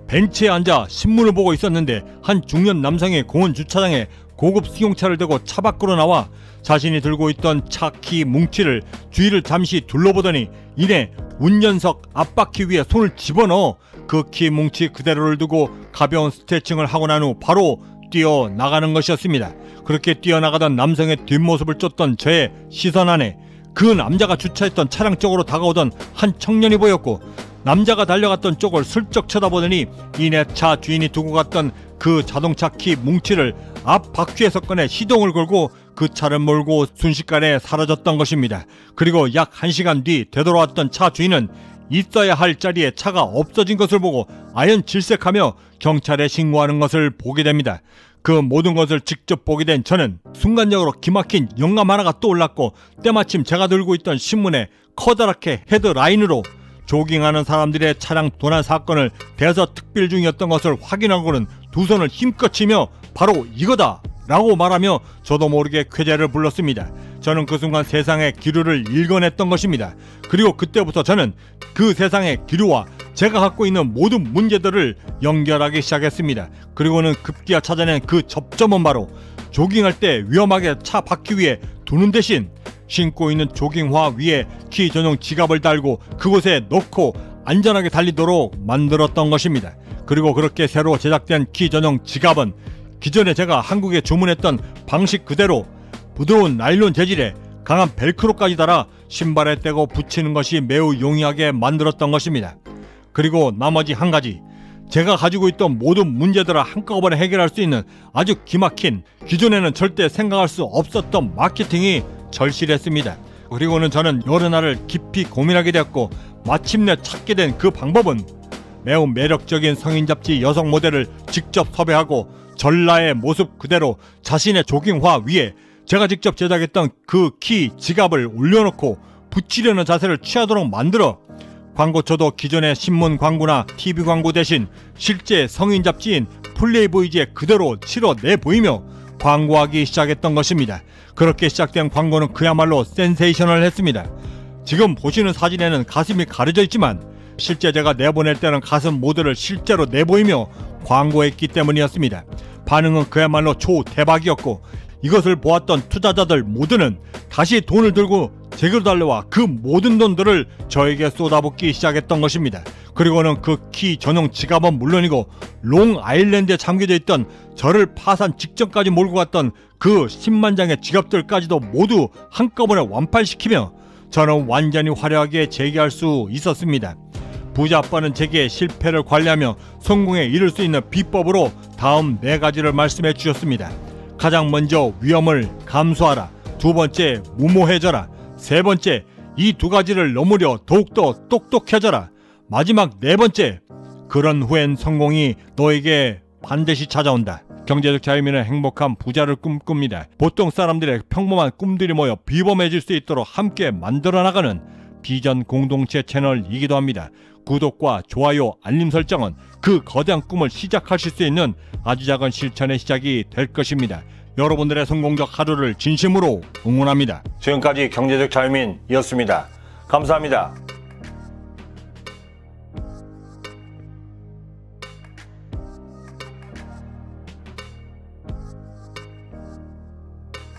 벤치에 앉아 신문을 보고 있었는데 한 중년 남성이 공원 주차장에 고급 승용차를 대고 차 밖으로 나와 자신이 들고 있던 차 키 뭉치를 주위를 잠시 둘러보더니 이내 운전석 앞바퀴 위에 손을 집어넣어 그 키 뭉치 그대로를 두고 가벼운 스트레칭을 하고 난 후 바로 뛰어나가는 것이었습니다. 그렇게 뛰어나가던 남성의 뒷모습을 쫓던 저의 시선 안에 그 남자가 주차했던 차량 쪽으로 다가오던 한 청년이 보였고 남자가 달려갔던 쪽을 슬쩍 쳐다보더니 이내 차 주인이 두고 갔던 그 자동차 키 뭉치를 앞 바퀴에서 꺼내 시동을 걸고 그 차를 몰고 순식간에 사라졌던 것입니다. 그리고 약 1시간 뒤 되돌아왔던 차 주인은 있어야 할 자리에 차가 없어진 것을 보고 아연 질색하며 경찰에 신고하는 것을 보게 됩니다. 그 모든 것을 직접 보게 된 저는 순간적으로 기막힌 영감 하나가 떠올랐고 때마침 제가 들고 있던 신문에 커다랗게 헤드라인으로 조깅하는 사람들의 차량 도난 사건을 대서특필 중이었던 것을 확인하고는 두 손을 힘껏 치며 바로 이거다! 라고 말하며 저도 모르게 쾌재를 불렀습니다. 저는 그 순간 세상의 기류를 읽어냈던 것입니다. 그리고 그때부터 저는 그 세상의 기류와 제가 갖고 있는 모든 문제들을 연결하기 시작했습니다. 그리고는 급기야 찾아낸 그 접점은 바로 조깅할 때 위험하게 차 바퀴 위에 두는 대신 신고 있는 조깅화 위에 키 전용 지갑을 달고 그곳에 넣고 안전하게 달리도록 만들었던 것입니다. 그리고 그렇게 새로 제작된 키 전용 지갑은 기존에 제가 한국에 주문했던 방식 그대로 부드러운 나일론 재질에 강한 벨크로까지 달아 신발에 떼고 붙이는 것이 매우 용이하게 만들었던 것입니다. 그리고 나머지 한 가지, 제가 가지고 있던 모든 문제들을 한꺼번에 해결할 수 있는 아주 기막힌 기존에는 절대 생각할 수 없었던 마케팅이 절실했습니다. 그리고는 저는 여러 날을 깊이 고민하게 되었고 마침내 찾게 된 그 방법은 매우 매력적인 성인 잡지 여성 모델을 직접 섭외하고 전라의 모습 그대로 자신의 조깅화 위에 제가 직접 제작했던 그 키 지갑을 올려놓고 붙이려는 자세를 취하도록 만들어 광고초도 기존의 신문 광고나 TV 광고 대신 실제 성인 잡지인 플레이보이즈에 그대로 실어 내보이며 광고하기 시작했던 것입니다. 그렇게 시작된 광고는 그야말로 센세이셔널했습니다. 지금 보시는 사진에는 가슴이 가려져 있지만 실제 제가 내보낼 때는 가슴 모델을 실제로 내보이며 광고했기 때문이었습니다. 반응은 그야말로 초대박이었고 이것을 보았던 투자자들 모두는 다시 돈을 들고 제게로 달려와 그 모든 돈들을 저에게 쏟아붓기 시작했던 것입니다. 그리고는 그 키 전용 지갑은 물론이고 롱 아일랜드에 잠겨져 있던 저를 파산 직전까지 몰고 갔던 그 10만 장의 지갑들까지도 모두 한꺼번에 완판시키며 저는 완전히 화려하게 재기할 수 있었습니다. 부자 아빠는 제게 실패를 관리하며 성공에 이를 수 있는 비법으로 다음 4가지를 말씀해 주셨습니다. 가장 먼저 위험을 감수하라. 두 번째 무모해져라. 세 번째 이 2가지를 넘으려 더욱더 똑똑해져라. 마지막 4번째 그런 후엔 성공이 너에게 반드시 찾아온다. 경제적 자유민은 행복한 부자를 꿈꿉니다. 보통 사람들의 평범한 꿈들이 모여 비범해질 수 있도록 함께 만들어 나가는 비전 공동체 채널이기도 합니다. 구독과 좋아요, 알림 설정은 그 거대한 꿈을 시작하실 수 있는 아주 작은 실천의 시작이 될 것입니다. 여러분들의 성공적 하루를 진심으로 응원합니다. 지금까지 경제적 자유민이었습니다. 감사합니다.